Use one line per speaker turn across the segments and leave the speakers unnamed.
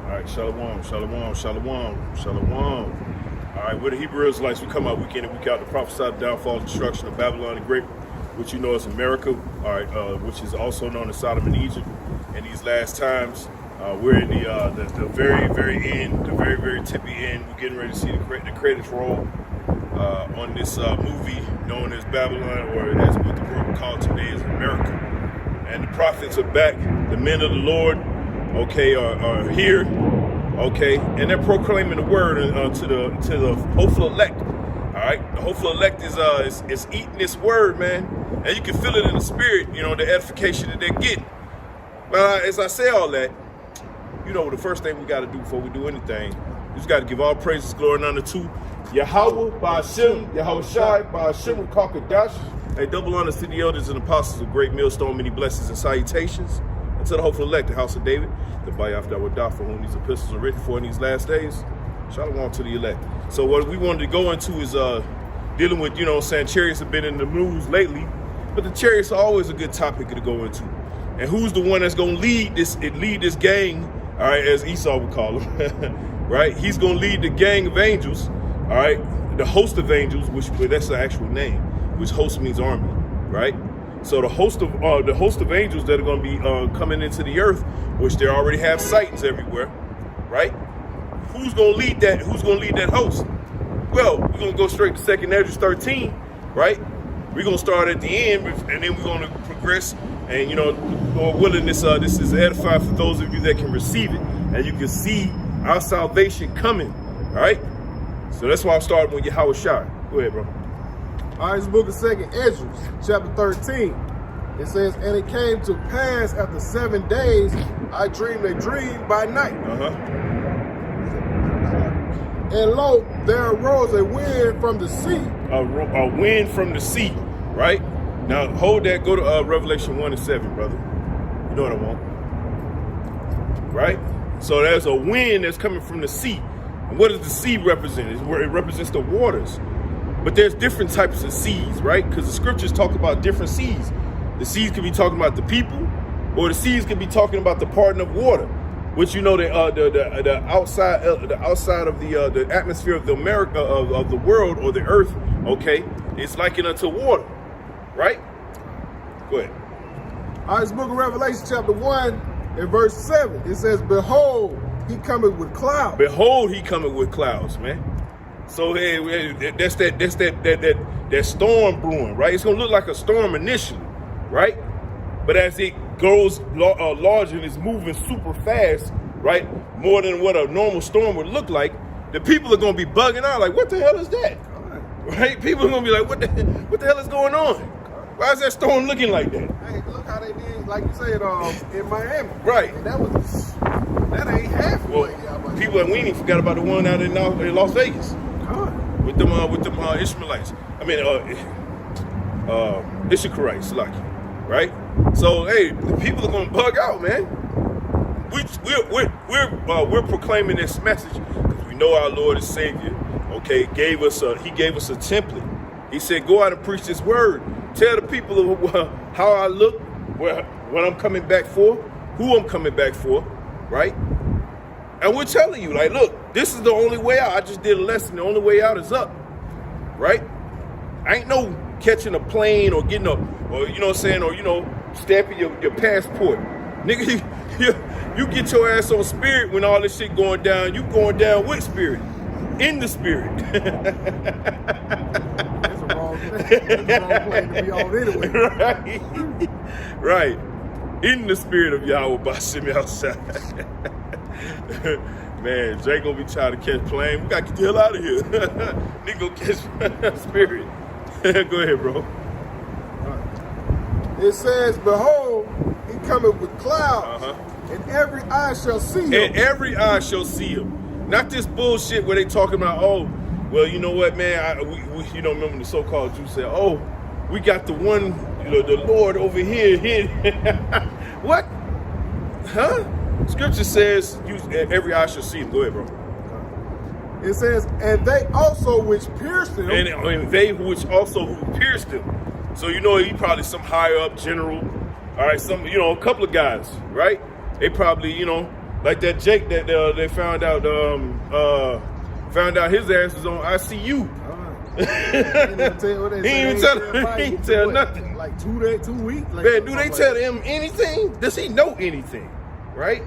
All right, shalom, shalom, shalom, shalom. All right, we're the Hebrew Israelites. We come out week in and week out to prophesy the downfall and destruction of Babylon the Great, which you know is America, all right, which is also known as Sodom and Egypt. In these last times, we're in the very, very end, the very, very tippy end. We're getting ready to see the credits roll on this movie known as Babylon, or as what the world called today is America. And the prophets are back. The men of the Lord, okay, are here, okay, and they're proclaiming the word to the hopeful elect. All right, the hopeful elect is eating this word, man, and you can feel it in the spirit, you know, the edification that they're getting. But as I say all that, you know, the first thing we got to do before we do anything, we just got to give all praises, glory, and honor to Yahweh, Ba'ashem, Yahweh Shai, Ba'ashem, Kakadash. Hey, double honors to the elders and apostles of Great Millstone, many blessings and salutations. And to the hopeful elect, the house of David, the Byways that would die for whom these epistles are written for in these last days. Shalom to the elect. So what we wanted to go into is dealing with, you know, saying chariots have been in the news lately, but the chariots are always a good topic to go into. And who's the one that's going to lead this gang, all right, as Esau would call him, right? He's going to lead the gang of angels, all right, the host of angels, which that's the actual name, which host means army, right? So the host of angels that are going to be coming into the earth, which they already have sightings everywhere, right? Who's going to lead that? Who's going to lead that host? Well, we're going to go straight to 2nd Ezra 13, right? We're going to start at the end, and then we're going to progress. And you know, Lord willing, this is edified for those of you that can receive it, and you can see our salvation coming, all right? So that's why I'm starting with Yahweh Shai. Go ahead, bro.
All right, it's the book of 2nd Ezra, chapter 13. It says, and it came to pass after 7 days, I dreamed a dream by night. And lo, there arose a wind from the sea.
A wind from the sea, right? Now, hold that. Go to Revelation 1 and 7, brother. You know what I want. Right? So there's a wind that's coming from the sea. And what does the sea represent? It represents the waters. But there's different types of seas, right? Because the scriptures talk about different seas. The seas could be talking about the people, or the seas could be talking about the parting of water, which you know the outside of the atmosphere of the world or the earth. Okay, it's likened unto water, right? Go ahead.
All right, it's the book of Revelation, chapter 1 and verse 7. It says, "Behold, he cometh with clouds."
Behold, he cometh with clouds, man. So hey, that's that storm brewing, right? It's gonna look like a storm initially, right? But as it grows larger and is moving super fast, right? More than what a normal storm would look like, the people are gonna be bugging out, like, what the hell is that? Right? People are gonna be like, what the hell is going on? Why is that storm looking like that?
Hey, look how they did, like you said, in Miami.
Right.
And that ain't halfway.
Well, people at Weenie forgot about the one out in Las Vegas. With them Ishmaelites. I mean, Issacharites, lucky, right? So hey, the people are gonna bug out, man. We're proclaiming this message because we know our Lord and Savior. Okay, He gave us a template. He said, go out and preach this word. Tell the people how I look, what I'm coming back for, who I'm coming back for, right? And we're telling you, like, look, this is the only way out. I just did a lesson. The only way out is up, right? Ain't no catching a plane or getting or you know what I'm saying, or, you know, stamping your passport. Nigga, you get your ass on spirit when all this shit going down. You going down with spirit, in the spirit.
That's a wrong plane to be on anyway.
Right. In the spirit of Yahweh Ba'ashem outside. Man, Jay gonna be trying to catch plane. We gotta get the hell out of here. Nigga go catch spirit. Go ahead, bro.
It says, behold, he cometh with clouds, and every eye shall see him.
And every eye shall see him. Not this bullshit where they talking about, oh, well, you know what, man, we you know, remember the so-called Jews said, oh, we got the one, you know, the Lord over here. What? Huh? Scripture says, every eye shall see him. Go ahead, bro.
It says, and they also which pierced him.
And they which also who pierced him. So, you know, he probably some higher up general. All right, a couple of guys, right? They probably, you know, Like that Jake that they found out his ass was on ICU.
He didn't even tell what they
He
said.
ain't even tell nothing.
Like 2 weeks. Like,
Man, do they tell him anything? Does he know anything? Right?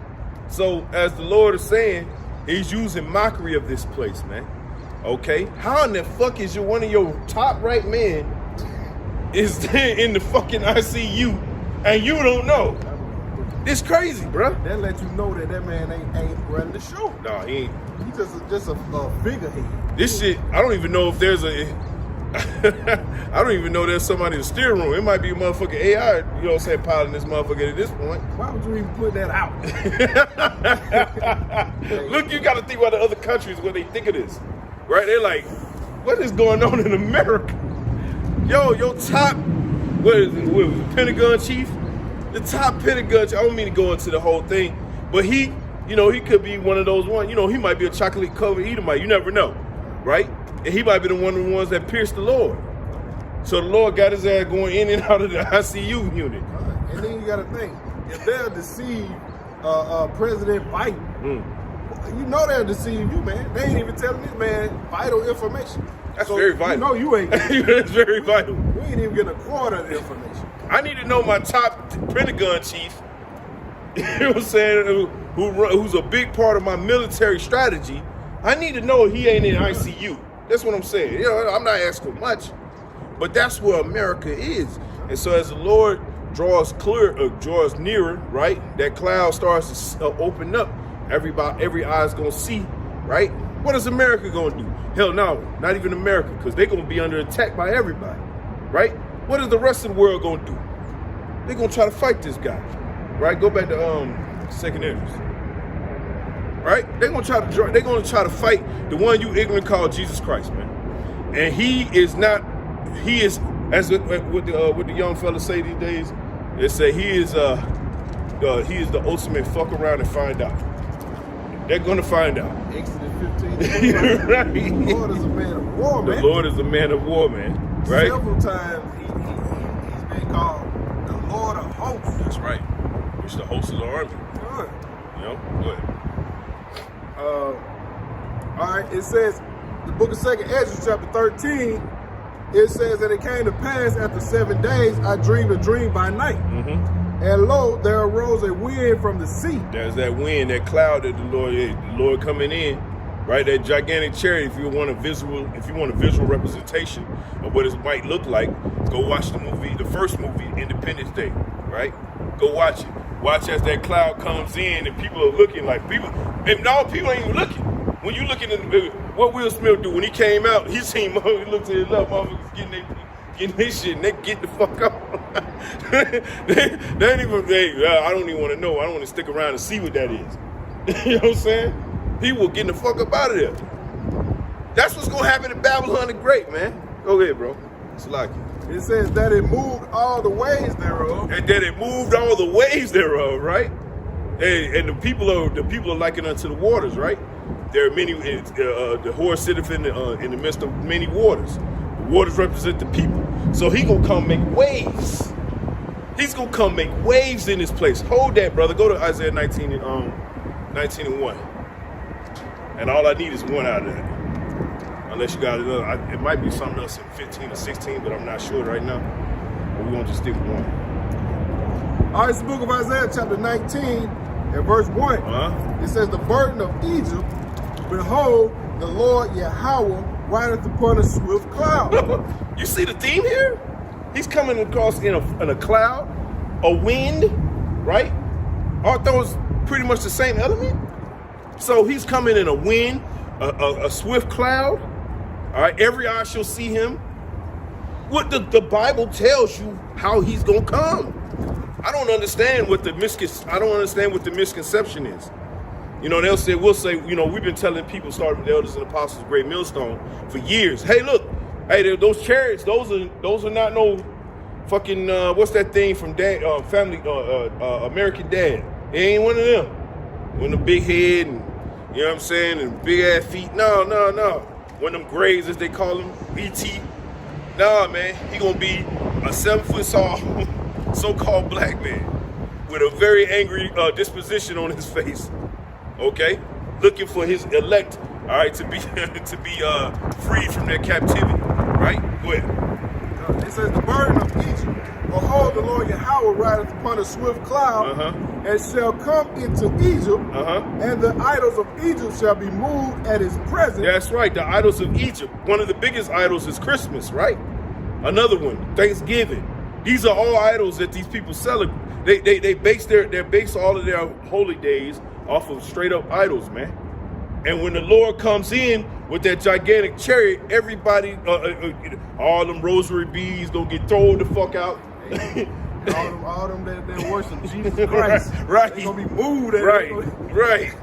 So as the Lord is saying, he's using mockery of this place, man. Okay? How in the fuck is one of your top right men is in the fucking ICU and you don't know? It's crazy, bro.
That let you know that man ain't running the show.
No, he ain't.
He's just a figurehead.
This shit, I don't even know if there's I don't even know there's somebody in the steering room. It might be a motherfucking AI, you know what I'm saying, piloting this motherfucker at this point.
Why would you even put that out?
Look, you got to think about the other countries, what they think of this. Right? They're like, what is going on in America? Yo, your top, what is it, Pentagon chief? The top Pentagon chief, I don't mean to go into the whole thing, but he, you know, he could be one of those ones, you know, he might be a chocolate covered Edomite, you never know, right? And he might be the one of the ones that pierced the Lord. So the Lord got his ass going in and out of the ICU unit.
And then you got to think, if they'll deceive President Biden, you know they'll deceive you, man. They ain't even telling this man vital information.
That's very vital.
You know you ain't.
That's very vital.
We ain't even getting a quarter of the information.
I need to know my top Pentagon chief, you know what I'm saying, who's a big part of my military strategy. I need to know he ain't in ICU. That's what I'm saying. You know, I'm not asking much, but that's where America is. And so as the Lord draws nearer, right, that cloud starts to open up. Every eye's gonna see, right? What is America gonna do? Hell no, not even America, because they're gonna be under attack by everybody, right? What is the rest of the world gonna do? They're gonna try to fight this guy, right? Go back to secondaries, right? They're gonna try to fight the one you ignorant call Jesus Christ, man. And he is as what the young fellas say these days. They say he is the ultimate fuck around and find out. They're gonna find out.
Exodus 15.
Right.
The Lord is a man of war, man.
The Lord is a man of war, man. Right?
Several times he's been called the Lord of hosts.
That's right. Which the host of the army.
Good.
You know? Go ahead.
All right, it says, the book of 2nd Ezra, chapter 13, it says that it came to pass after 7 days, I dreamed a dream by night. And lo, there arose a wind from the sea.
There's that wind, that cloud that the Lord coming in, right? That gigantic chariot. If you want a visual representation of what it might look like, go watch the first movie, Independence Day, right? Go watch it. Watch as that cloud comes in and people are looking like people ain't even looking. When you looking at what Will Smith do when he came out, he looked to his left, motherfuckers getting their shit and they get the fuck up. they ain't even, I don't even want to know. I don't want to stick around and see what that is. You know what I'm saying? People getting the fuck up out of there. That's what's going to happen in Babylon the Great, man. Go ahead, bro. It's like it.
It says that it moved all the ways thereof.
And that it moved all the ways thereof, right? And the people are likened unto the waters, right? There are many, the horse sitteth in the midst of many waters. The waters represent the people. So he gonna come make waves. He's gonna come make waves in this place. Hold that, brother. Go to Isaiah 19 and 1. And all I need is one out of that. Unless you got another. It might be something else in 15 or 16, but I'm not sure right now. But we're gonna just stick with one.
All right, it's the book of Isaiah, chapter 19, and verse 1. It says, the burden of Egypt, behold, the Lord Yahweh rideth upon a swift cloud.
You see the theme here? He's coming across in a cloud, a wind, right? Aren't those pretty much the same element? So he's coming in a wind, a swift cloud. All right, every eye shall see him. What the Bible tells you how he's gonna come. I don't understand what the misconception is. You know, we'll say, you know, we've been telling people, starting with the elders and apostles, Great Millstone, for years. Hey, look, those chariots, those are not no fucking what's that thing from Family American Dad? It ain't one of them. With the big head and you know what I'm saying, and big ass feet. No. One of them grays, as they call them, BT. Nah, man, he gonna be a 7 foot tall, so-called black man with a very angry disposition on his face. okay, looking for his elect, all right, to be to be freed from their captivity, right? Go ahead.
It says the burden of Egypt. Behold, the Lord Yahweh rideth upon a swift cloud, and shall come into Egypt, and the idols of Egypt shall be moved at his presence.
That's right, the idols of Egypt. One of the biggest idols is Christmas, right? Another one, Thanksgiving. These are all idols that these people celebrate. They base all of their holy days off of straight up idols, man. And when the Lord comes in with that gigantic chariot, everybody, all them rosary beads gonna get thrown the fuck out.
all them that worship Jesus Christ,
right?
They gonna be moved.
Right.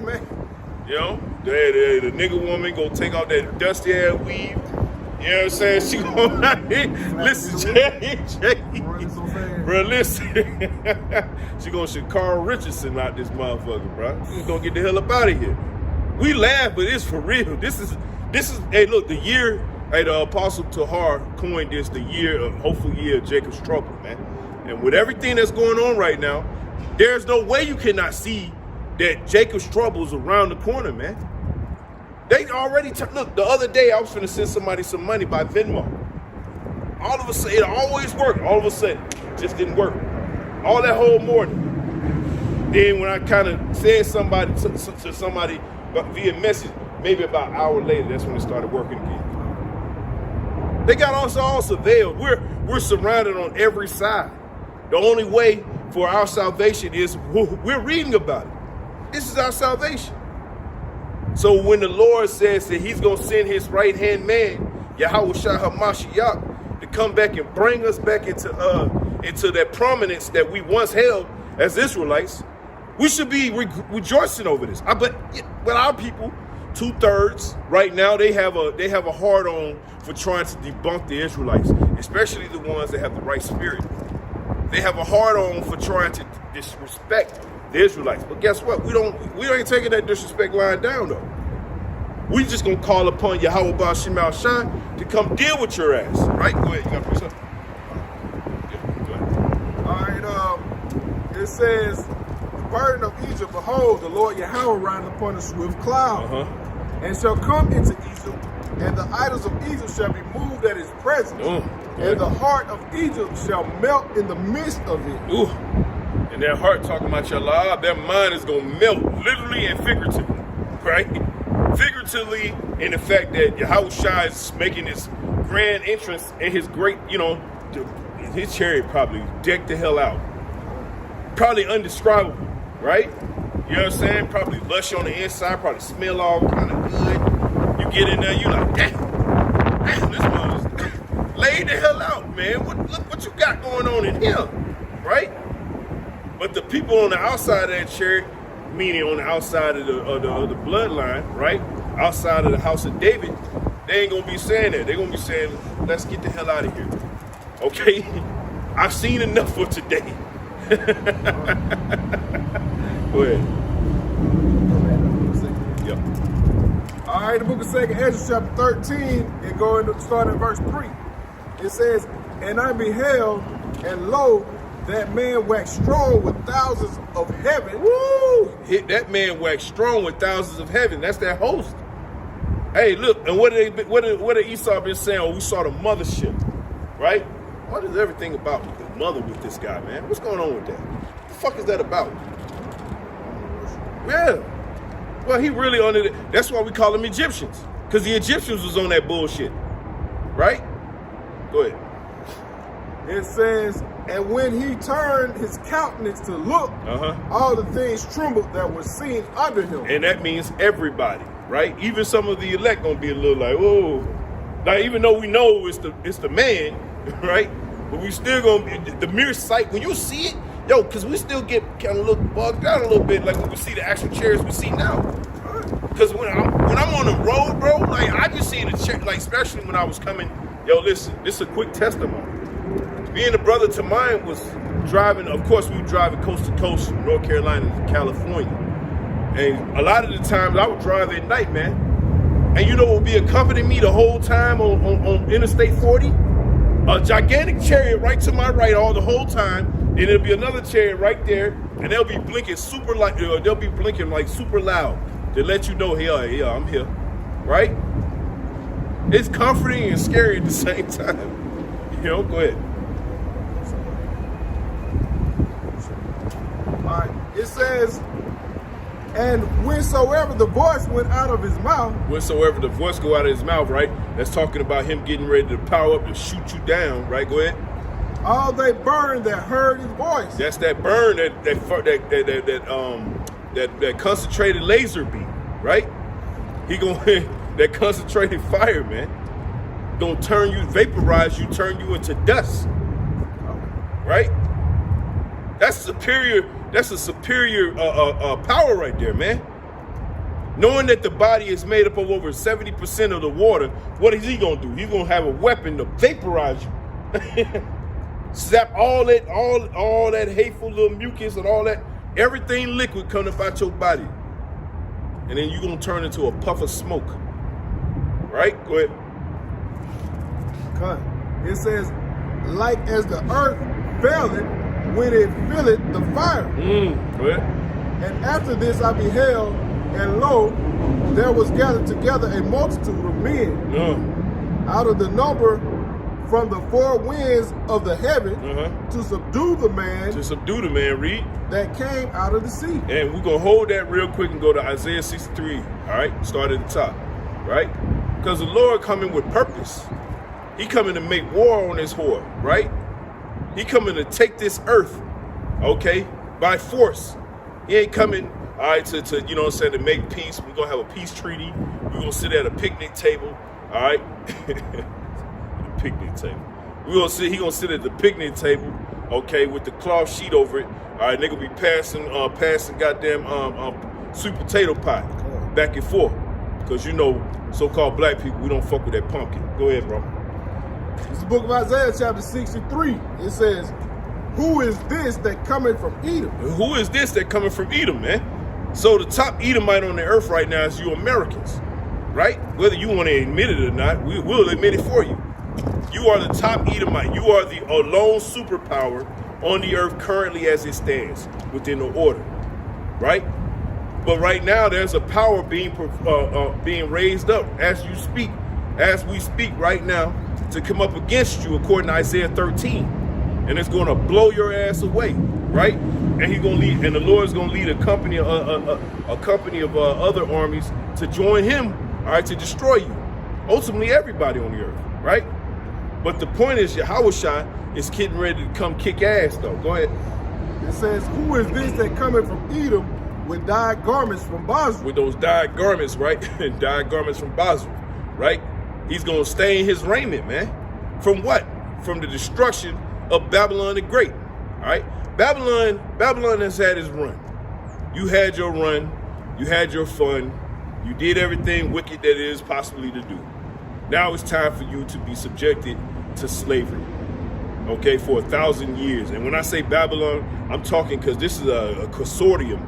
Man.
You know, the nigga woman gonna take out that dusty ass weave. You know what I'm saying? She gonna listen, Jay. Bro, listen. She gonna shit Carl Richardson out this motherfucker, bro. She's gonna get the hell up out of here. We laugh, but it's for real. This is. Hey, look, the year. Hey, the Apostle Tahar coined this the hopeful year of Jacob's trouble, man. And with everything that's going on right now, there's no way you cannot see that Jacob's trouble is around the corner, man. They already look. The other day, I was finna send somebody some money by Venmo. All of a sudden, it always worked. All of a sudden, it just didn't work. All that whole morning. Then when I kind of said somebody to somebody via message, maybe about an hour later, that's when it started working again. They got us all surveilled. We're surrounded on every side. The only way for our salvation is we're reading about it. This is our salvation. So when the Lord says that he's going to send his right-hand man, Yahweh Shah HaMashiach, to come back and bring us back into that prominence that we once held as Israelites, we should be rejoicing over this. But our people, 2/3 right now, they have a hard on for trying to debunk the Israelites, especially the ones that have the right spirit. They have a hard on for trying to disrespect the Israelites. But guess what? We ain't taking that disrespect line down though. We just gonna call upon Yahweh Baal Shem Al Shai to come deal with your ass. Right? Go ahead. You got to preach something? Yeah, go ahead.
All right. It says, the burden of Egypt, behold, the Lord Yahweh rideth upon a swift cloud, and shall come into Egypt, and the idols of Egypt shall be moved at his presence, and the heart of Egypt shall melt in the midst of it.
Ooh. And their heart talking about Yahweh, their mind is gonna melt, literally and figuratively, right? Figuratively in the fact that Yahweh Shai is making his grand entrance and his great, his chariot probably decked the hell out. Probably undescribable, right? You know what I'm saying? Probably lush on the inside, probably smell all kind of good. You get in there, you like, damn, this mother's laid the hell out, man. Look what you got going on in here, right? But the people on the outside of that chariot, meaning on the outside of the bloodline, right? Outside of the house of David, they ain't gonna be saying that. They're gonna be saying, let's get the hell out of here. Okay? I've seen enough for today. Go ahead. Yep.
All right, the book of 2nd Ezra, chapter 13, and going to start at verse 3. It says, and I beheld, and lo, that man waxed strong with thousands of heaven.
Woo! That man waxed strong with thousands of heaven. That's their host. Hey, look, and what did Esau been saying? Oh, we saw the mothership, right? What is everything about the mother with this guy, man? What's going on with that? What the fuck is that about? Yeah. Well, he really on it. That's why we call them Egyptians, because the Egyptians was on that bullshit, right? Go ahead.
It says, and when he turned his countenance to look, all the things trembled that were seen under him.
And that means everybody, right? Even some of the elect gonna be a little like, oh, like even though we know it's the man, right? But we still gonna be the mere sight when you see it, because we still get kind of look bugged out a little bit, like when we see the actual chariots we see now. Because when I'm on the road, bro, like I just seen the chariot, like especially when I was coming. Listen, this is a quick testimony. Me and a brother to mine was driving, of course we were driving coast to coast from North Carolina to California. And a lot of the times I would drive at night, man. And you know what would be accompanying me the whole time on Interstate 40? A gigantic chariot right to my right all the whole time, and there'll be another chariot right there, and they'll be blinking super like super loud to let you know, hey, I'm here, right? It's comforting and scary at the same time. Go ahead.
All right. It says, and whensoever the voice went out of his mouth.
Whensoever the voice go out of his mouth, right? That's talking about him getting ready to power up to shoot you down, right? Go ahead.
All they burned that heard his voice.
That's that burn, that concentrated laser beam, right? He gonna that concentrated fire, man. Gonna turn you, vaporize you, turn you into dust, right? That's superior. That's a superior power right there, man. Knowing that the body is made up of over 70% of the water, what is he gonna do? He's gonna have a weapon to vaporize you, zap all that hateful little mucus and all that, everything liquid coming up out your body, and then you're gonna turn into a puff of smoke, right? Go ahead.
It says, like as the earth faileth when it filleth the fire.
Go ahead.
And after this I beheld, and lo, there was gathered together a multitude of men out of the number from the four winds of the heaven to subdue the man. To subdue the man, read. That came out of the sea.
And we're going to hold that real quick and go to Isaiah 63, all right? Start at the top, right? Because the Lord coming with purpose. He coming to make war on this horde, right? He coming to take this earth, okay, by force. He ain't coming, all right, to you know what I'm saying, to make peace. We're going to have a peace treaty. We're going to sit at a picnic table, all right? Picnic table. He gonna sit at the picnic table, okay, with the cloth sheet over it. All right, they gonna be passing goddamn sweet potato pie back and forth, because you know, so-called black people, we don't fuck with that pumpkin. Go ahead, bro.
It's the book of Isaiah, chapter 63. It says, "Who is this that cometh from Edom?"
Who is this that coming from Edom, man? So the top Edomite on the earth right now is you Americans, right? Whether you want to admit it or not, we will admit it for you. You are the top Edomite. You are the lone superpower on the earth currently as it stands within the order, right? But right now there's a power being raised up as you speak, as we speak right now, to come up against you according to Isaiah 13, and it's going to blow your ass away, right? And he's going to lead, and the Lord is going to lead a company of other armies to join him, all right, to destroy you. Ultimately, everybody on the earth, right? But the point is, Yahushua is getting ready to come kick ass, though. Go ahead.
It says, "Who is this that cometh from Edom with dyed garments from Basra?"
With those dyed garments, right? And dyed garments from Basra, right? He's going to stain his raiment, man. From what? From the destruction of Babylon the Great, all right? Babylon has had its run. You had your run. You had your fun. You did everything wicked that it is possibly to do. Now it's time for you to be subjected to slavery, okay, for 1,000 years. And when I say Babylon, I'm talking because this is a consortium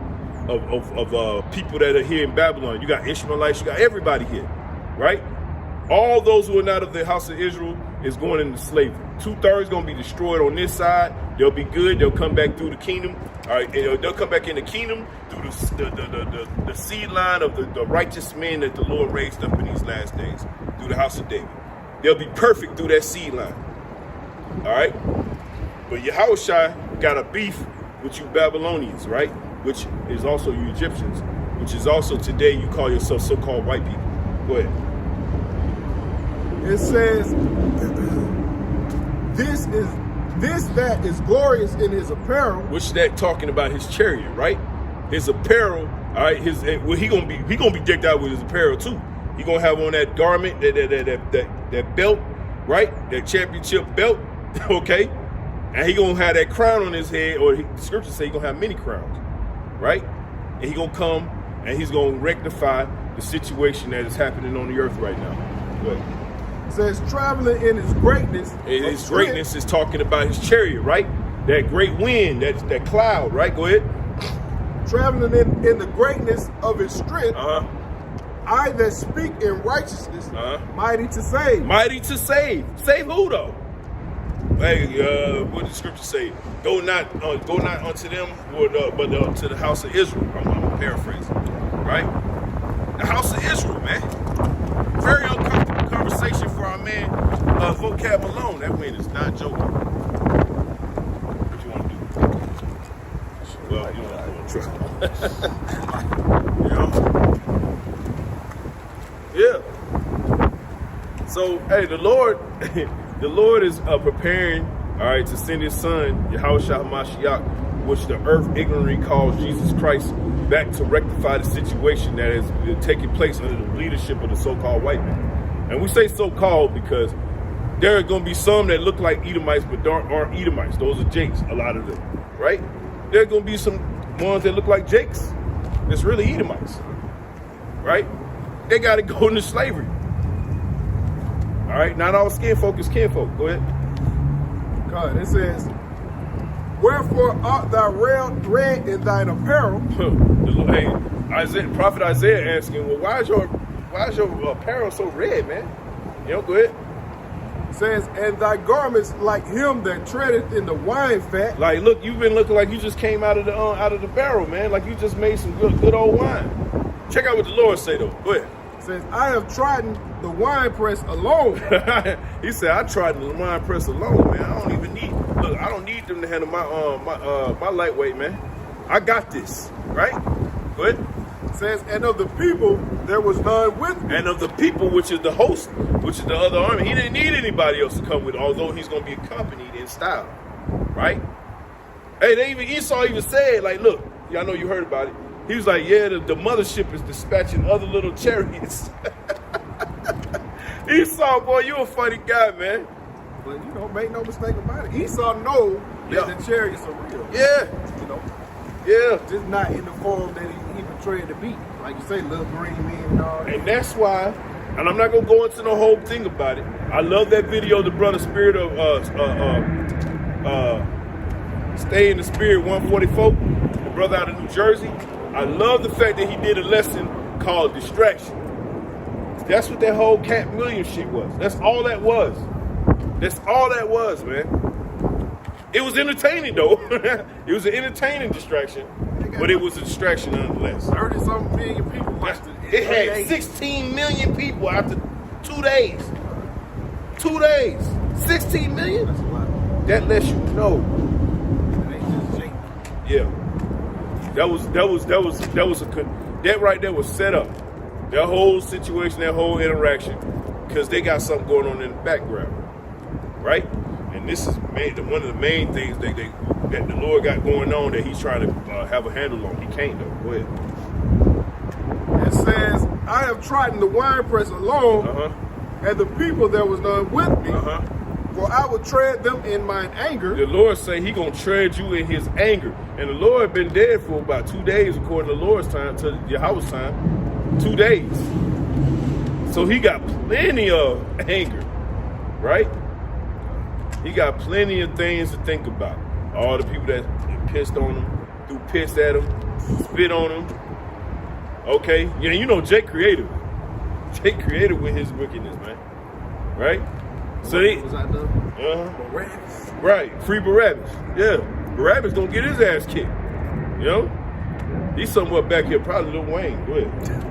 of people that are here in Babylon. You got Ishmaelites, you got everybody here, right? All those who are not of the house of Israel is going into slavery. 2/3 going to be destroyed on this side. They'll be good. They'll come back through the kingdom. All right, they'll come back in the kingdom through the seed line of the righteous men that the Lord raised up in these last days, through the house of David. They'll be perfect through that seed line. All right? But Yahushua got a beef with you Babylonians, right? Which is also you Egyptians, which is also today you call yourself so-called white people. Go ahead.
It says, this that is glorious in his apparel.
Which that talking about his chariot, right? His apparel, all right, he gonna be decked out with his apparel too. He gonna have on that garment, that belt, right? That championship belt, okay? And he gonna have that crown on his head, or the scripture say he gonna have many crowns, right? And he gonna come and he's gonna rectify the situation that is happening on the earth right now. Go ahead.
It says, traveling in his greatness.
And his greatness is talking about his chariot, right? That great wind, that cloud, right? Go ahead.
Traveling in the greatness of his strength. I that speak in righteousness, mighty to save.
Mighty to save. Save who though? Hey, what did the scripture say? Go not unto them, but to the house of Israel. I'm paraphrasing, right? The house of Israel, man. Very uncomfortable conversation for our man, vocab alone. That man is not joking. What you want to do? Well, you want to Yeah. So, hey, the Lord, the Lord is preparing, all right, to send His Son, Yahushua HaMashiach, which the earth ignorantly calls Jesus Christ, back to rectify the situation that is taking place under the leadership of the so-called white man. And we say so-called because there are going to be some that look like Edomites but aren't Edomites. Those are Jakes, a lot of them, right? There are going to be some ones that look like Jakes that's really Edomites, right? They got to go into slavery. All right, not all skin folk is kinfolk. Go ahead.
God, it says, wherefore art thou red in thine apparel?
Hey, Prophet Isaiah asking, well, why is your apparel so red, man? Go ahead.
It says, and thy garments like him that treadeth in the wine fat.
Like, look, you've been looking like you just came out of the barrel, man. Like you just made some good old wine. Check out what the Lord say though. Go ahead.
It says, I have trodden the wine press alone.
He said, I tried the wine press alone, man. I don't need them to handle my lightweight, man. I got this, right? Go ahead.
It says, and of the people there was none with me.
And of the people, which is the host, which is the other army, he didn't need anybody else to come with, although he's going to be accompanied in style, right? Hey, Esau even said, like, look, I know you heard about it. He was like, yeah, the mothership is dispatching other little chariots. Esau, boy, you a funny guy, man.
But, make no mistake about it. Esau know that the chariots are real.
Yeah. Yeah.
Just not in the form that he portrayed to be. Like you say, little green men and all that.
And that's why, and I'm not going to go into the whole thing about it. I love that video, the brother Spirit of, Stay in the Spirit 144, the brother out of New Jersey. I love the fact that he did a lesson called Distraction. That's what that whole Cat Williams shit was. That's all that was. That's all that was, man. It was entertaining, though. It was an entertaining distraction, but it was a distraction nonetheless.
30-something million people watched it.
It had 16 million people after 2 days. 2 days. 16 million?
That's a lot.
That lets you know.
It ain't just Jake.
Yeah. That right there was set up. That whole situation, that whole interaction, because they got something going on in the background, right? And this is one of the main things that the Lord got going on that He's trying to have a handle on. He can't though. Go ahead.
It says, I have trodden the winepress alone, and the people there was none with me. For I will tread them in mine anger. The
Lord say He gonna tread you in His anger. And the Lord been dead for about 2 days, according to the Lord's time, to Yahweh's time. 2 days. So He got plenty of anger, right? He got plenty of things to think about. All the people that pissed on him, threw piss at him, spit on him. Okay, yeah, Jake creative. Jake creative with his wickedness, man. Right? So
was I done? Barabbas.
Right, free Barabbas. Yeah, Barabbas gonna get his ass kicked. He's somewhere back here, probably Lil Wayne. Go ahead.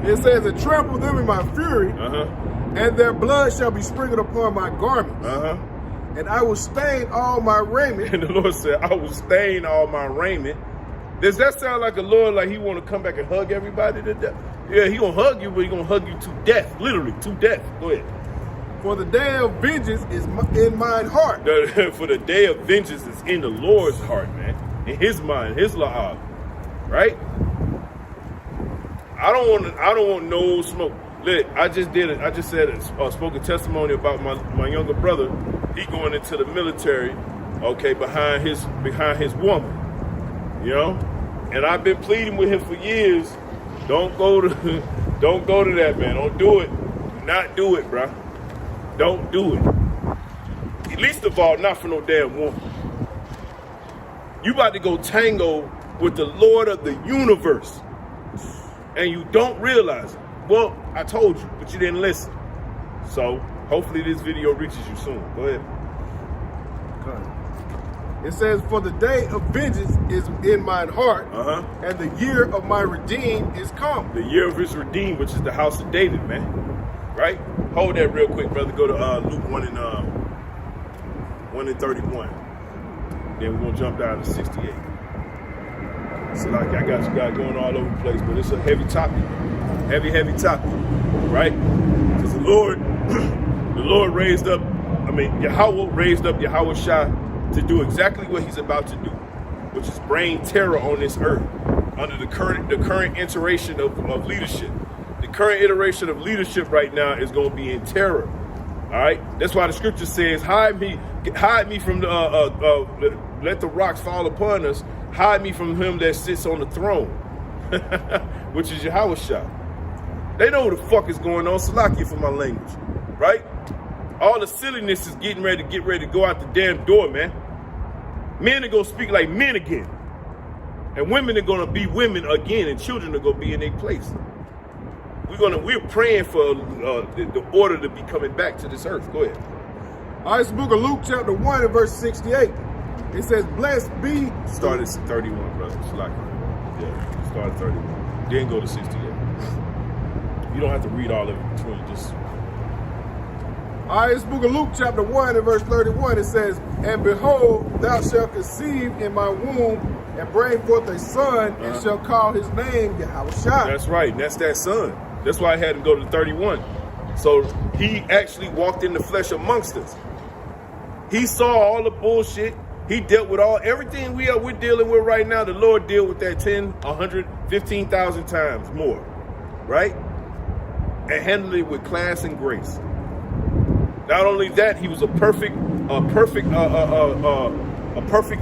It says, and trample them in my fury, and their blood shall be sprinkled upon my garments. And I will stain all my raiment.
And the Lord said, I will stain all my raiment. Does that sound like a Lord, like He want to come back and hug everybody to death? Yeah, He gonna hug you, but He gonna hug you to death, literally to death. Go ahead.
For the day of vengeance is in mine heart.
For the day of vengeance is in the Lord's heart, man. In His mind, His la'ah. Right? I don't want no smoke. Look, I just spoke a testimony about my younger brother. He going into the military, okay, behind his woman. And I've been pleading with him for years. Don't go to that, man. Don't do it. Do not do it, bro. Don't do it. Least of all, not for no damn woman. You about to go tango with the Lord of the universe, and you don't realize it. Well, I told you, but you didn't listen. So hopefully this video reaches you soon. Go ahead.
It says, for the day of vengeance is in mine heart, and the year of my redeemed is come.
The year of his redeemed, which is the house of David, man. Right? Hold that real quick, brother. Go to Luke 1 and 31. Then we're going to jump down to 68. So like I got you guys going all over the place, but it's a heavy topic. Heavy topic. Right? Because the Lord raised up, Yahweh raised up Yahweh Shah to do exactly what he's about to do, which is bring terror on this earth under the current iteration of leadership. The current iteration of leadership right now is going to be in terror. All right, that's why the scripture says, "Hide me from let the rocks fall upon us. Hide me from him that sits on the throne," which is Yahweh Shah. They know what the fuck is going on. Salakia for my language, right? All the silliness is getting ready to go out the damn door, man. Men are gonna speak like men again, and women are gonna be women again, and children are gonna be in their place. We're praying for the order to be coming back to this earth. Go ahead.
All right, it's the book of Luke chapter 1 and verse 68. It says, blessed be...
Started 31, brother. Yeah, started 31. Then go to 68. You don't have to read all of it between, just...
All right, it's the book of Luke chapter 1 and verse 31. It says, and behold, thou shalt conceive in my womb and bring forth a son, and shall call his name Yahweh Shah.
That's right, and that's that son. That's why I had him go to 31. So he actually walked in the flesh amongst us. He saw all the bullshit. He dealt with everything we're dealing with right now. The Lord dealt with that 10, 100, 15,000 times more, right? And handled it with class and grace. Not only that, he was a perfect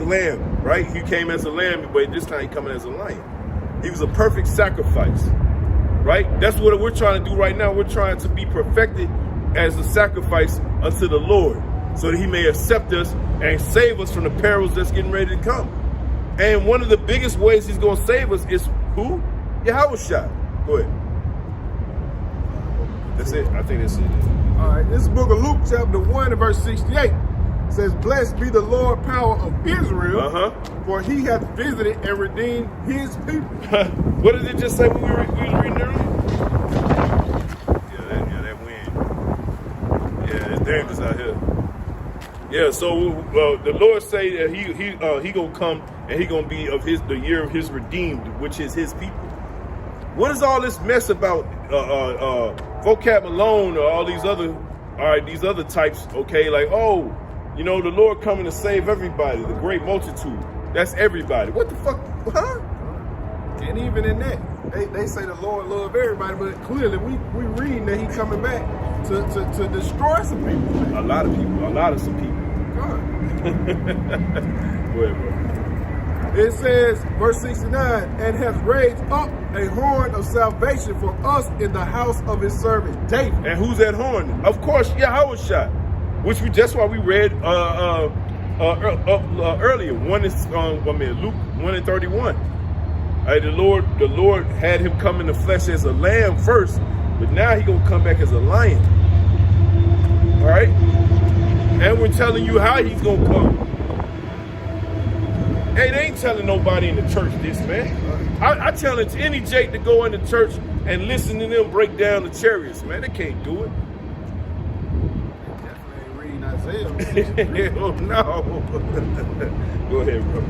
lamb, right? He came as a lamb, but this time he coming as a lion. He was a perfect sacrifice, right? That's what we're trying to do right now. We're trying to be perfected as a sacrifice unto the Lord, so that he may accept us and save us from the perils that's getting ready to come. And one of the biggest ways he's going to save us is who? Yahweh Shah. Go ahead. That's it. I think that's it.
All right, this is the book of Luke chapter 1 and verse 68. It says, blessed be the Lord power of Israel, for he hath visited and redeemed his people.
What did it just say when we were reading earlier? Yeah, that wind. Yeah, it's dangerous out here. Yeah, so the Lord say that he gonna come and he gonna be of the year of his redeemed, which is his people. What is all this mess about vocab alone, or all these other types? Okay, like, oh, the Lord coming to save everybody, the great multitude. That's everybody. What the fuck? Huh?
And even in that, they say the Lord love everybody, but clearly we reading that he coming back to destroy some people.
A lot of some people.
God.
Go ahead, bro.
It says, verse 69, and has raised up a horn of salvation for us in the house of his servant David.
And who's that horn? Of course, Yahweh Shah, which that's why we read earlier. Luke 1 and 31. The Lord had him come in the flesh as a lamb first, but now he gonna come back as a lion. All right, and we're telling you how he's gonna come. Hey, they ain't telling nobody in the church this, man. I challenge any Jake to go in the church and listen to them break down the chariots, man. They can't do it.
Definitely ain't reading Isaiah.
Oh, no. Go ahead, bro.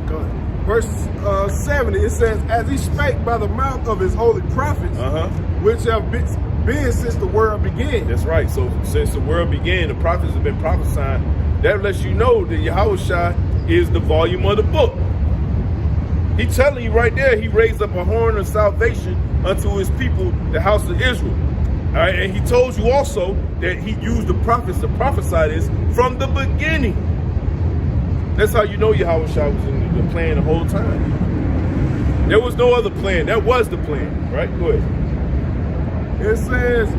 Go ahead. Verse 70, it says, as he spake by the mouth of his holy prophets, which have been since the world began.
That's right. So since the world began, the prophets have been prophesying. That lets you know that Yahweh Shah is the volume of the book. He telling you right there, he raised up a horn of salvation unto his people, the house of Israel. All right, and he told you also that he used the prophets to prophesy this from the beginning. That's how you know Yahweh Shah was in the plan the whole time. There was no other plan. That was the plan, right? Go ahead.
It says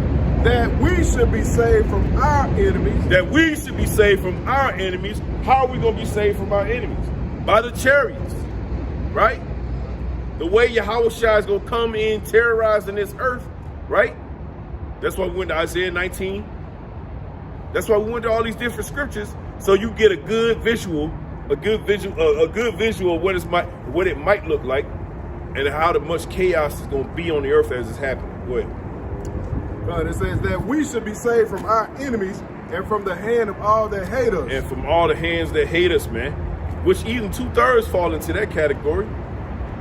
that we should be saved from our enemies.
That we should be saved from our enemies. How are we going to be saved from our enemies? By the chariots, right? The way Yahweh Shah is going to come in terrorizing this earth, right? That's why we went to Isaiah 19. That's why we went to all these different scriptures So you get a good visual of what it might look like, and how much chaos is going to be on the earth as it's happening. Go ahead.
It says that we should be saved from our enemies and from the hand of all that hate us.
And from all the hands that hate us, man. Which even 2/3 fall into that category.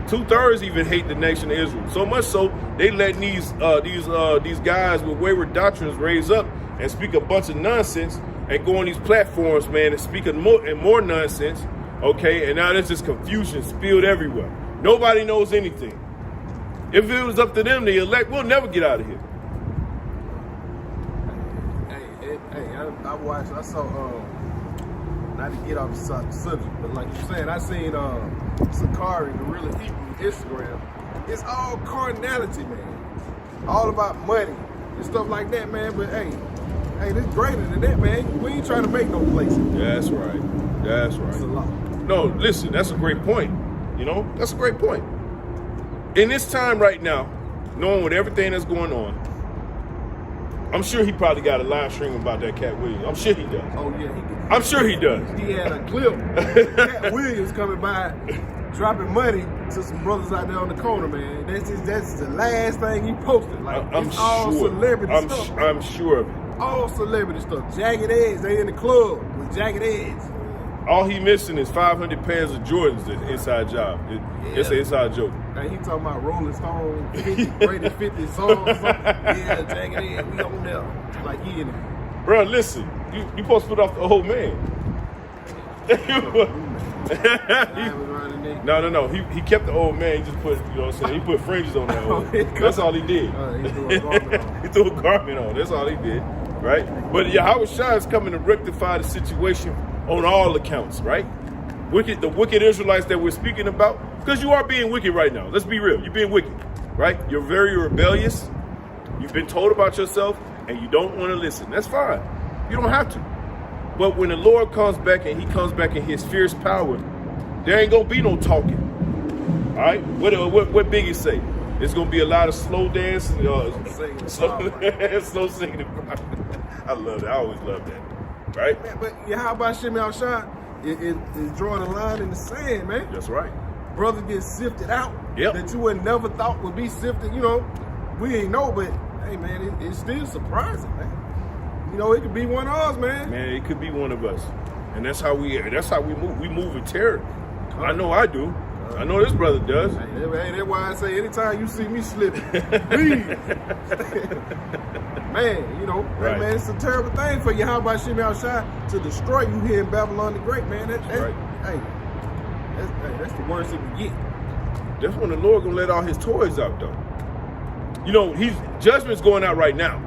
2/3 even hate the nation of Israel. So much so they let these guys with wayward doctrines raise up and speak a bunch of nonsense and go on these platforms, man, and speak more nonsense. Okay, and now there's just confusion spilled everywhere. Nobody knows anything. If it was up to them, the elect, we'll never get out of here.
I saw, not to get off the subject, but like you're saying, I seen Sakari, the Real Hebrew Instagram. It's all carnality, man. All about money and stuff like that, man. But hey, this greater than that, man. We ain't trying to make no places.
That's right. That's right.
It's a lot.
No, listen, that's a great point. You know, that's a great point. In this time right now, knowing with everything that's going on, I'm sure he probably got a live stream about that Cat Williams. I'm sure he does.
Oh yeah,
I'm sure he does.
He had a clip. Cat Williams coming by, dropping money to some brothers out there on the corner, man. That's the last thing he posted. Like it's all celebrity stuff.
I'm sure of it.
All celebrity stuff. Jagged Edge. They in the club with Jagged Edge.
All he missing is 500 pairs of Jordans. The inside job. It's an inside joke.
Now he talking about Rolling Stone, 50 songs. Yeah, Jagged Edge. We on there. Like he in it.
Bro, listen. You supposed to put off the old man. No. He kept the old man. He just put, you know what I'm saying? He put fringes on that old. That's all he did. He threw a garment on. That's all he did. Right? But Yahweh Shai is coming to rectify the situation on all accounts, right? The wicked Israelites that we're speaking about, because you are being wicked right now. Let's be real. You're being wicked, right? You're very rebellious. You've been told about yourself, and you don't want to listen. That's fine. You don't have to. But when the Lord comes back and he comes back in his fierce power, there ain't going to be no talking. All right? What Biggie say? It's going to be a lot of slow dancing. Slow singing. I love that. I always love that. Right?
Man, but how about Shimmy Al-Shai? It's drawing a line in the sand, man.
That's right.
Brothers get sifted out.
Yep.
That you would never thought would be sifted. You know, we ain't know, but hey, man, it's still surprising, man. You know, it could be one of us, man.
Man, it could be one of us, and that's how we move. We move with terror. I know I do. I know this brother does.
Hey, that's why I say anytime you see me slipping, leave. Man, you know,
right.
Man, it's a terrible thing for you. How about Shimmy Al-Shai to destroy you here in Babylon the Great, man? That's right. That's the worst it can get.
That's when the Lord gonna let all his toys out, though. You know, judgment's going out right now.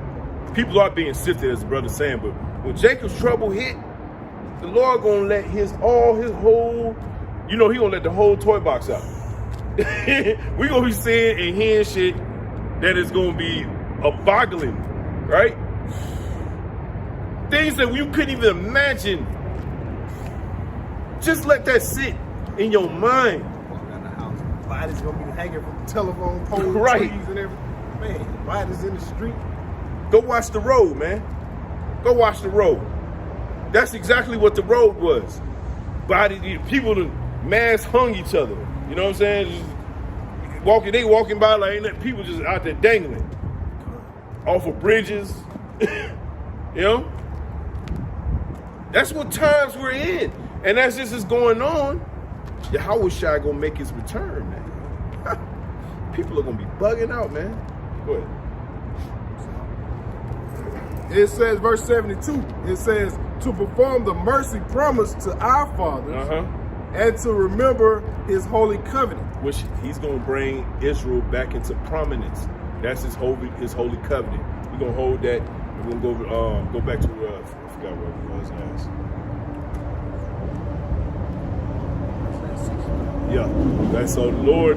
People are being sifted, as the brother's saying, but when Jacob's trouble hit, the Lord gonna let his whole, you know, he gonna let the whole toy box out. We gonna be seeing and hearing shit that is gonna be a boggling, right? Things that you couldn't even imagine. Just let that sit in your mind.
Walking out the house, bodies gonna be hanging from the telephone poles,
right,
trees and everything. Man, bodies in the street.
Go watch the road, man. Go watch the road. That's exactly what the road was. People, mass hung each other. You know what I'm saying? Just they walking by like people just out there dangling off of bridges. You know? That's what times we're in. And as this is going on, Yahweh Shai gonna make his return, man. People are gonna be bugging out, man. Go ahead.
It says, verse 72, it says, to perform the mercy promised to our fathers and to remember his holy covenant.
Which he's going to bring Israel back into prominence. That's his holy covenant. We're going to hold that. We're going to go back to, I forgot what it was last. Yeah. That's so the Lord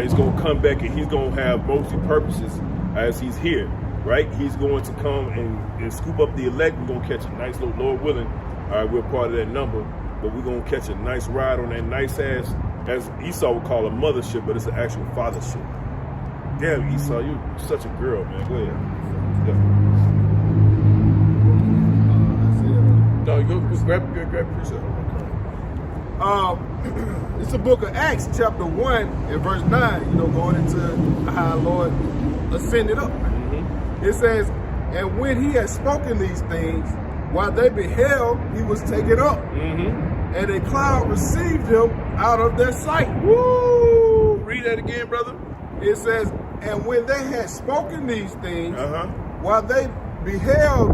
is going to come back and he's going to have multi purposes as he's here. Right? He's going to come and scoop up the elect. We're going to catch a nice little, Lord willing. All right, we're part of that number. But we're going to catch a nice ride on that nice ass, as Esau would call a mothership, but it's an actual fathership. Damn, Esau, you're such a girl, man. Go ahead. No, you go grab precept.
It's the book of Acts, chapter 1 and verse 9, going into how our Lord ascended up. It says, and when he had spoken these things, while they beheld, he was taken up. And a cloud received him out of their sight.
Woo! Read that again, brother.
It says, and when they had spoken these things, while they beheld,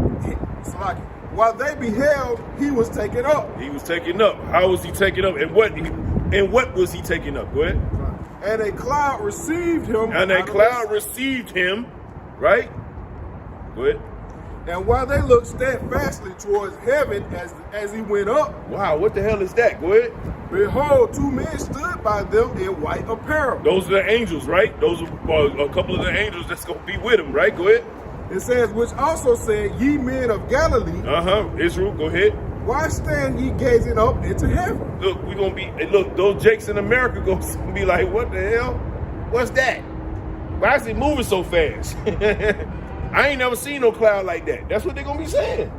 he was taken up.
He was taken up. How was he taken up? And what was he taken up? Go ahead.
And a cloud received him.
Right? Go ahead.
And while they looked steadfastly towards heaven as he went up.
Wow, what the hell is that? Go ahead.
Behold, two men stood by them in white apparel.
Those are the angels, right? Those are a couple of the angels that's going to be with him, right? Go ahead.
It says, which also said, ye men of Galilee.
Israel, go ahead.
Why stand ye gazing up into heaven?
Look, we're going to be, those Jakes in America going to be like, what the hell? What's that? Why is it moving so fast? I ain't never seen no cloud like that. That's what they're going to be saying.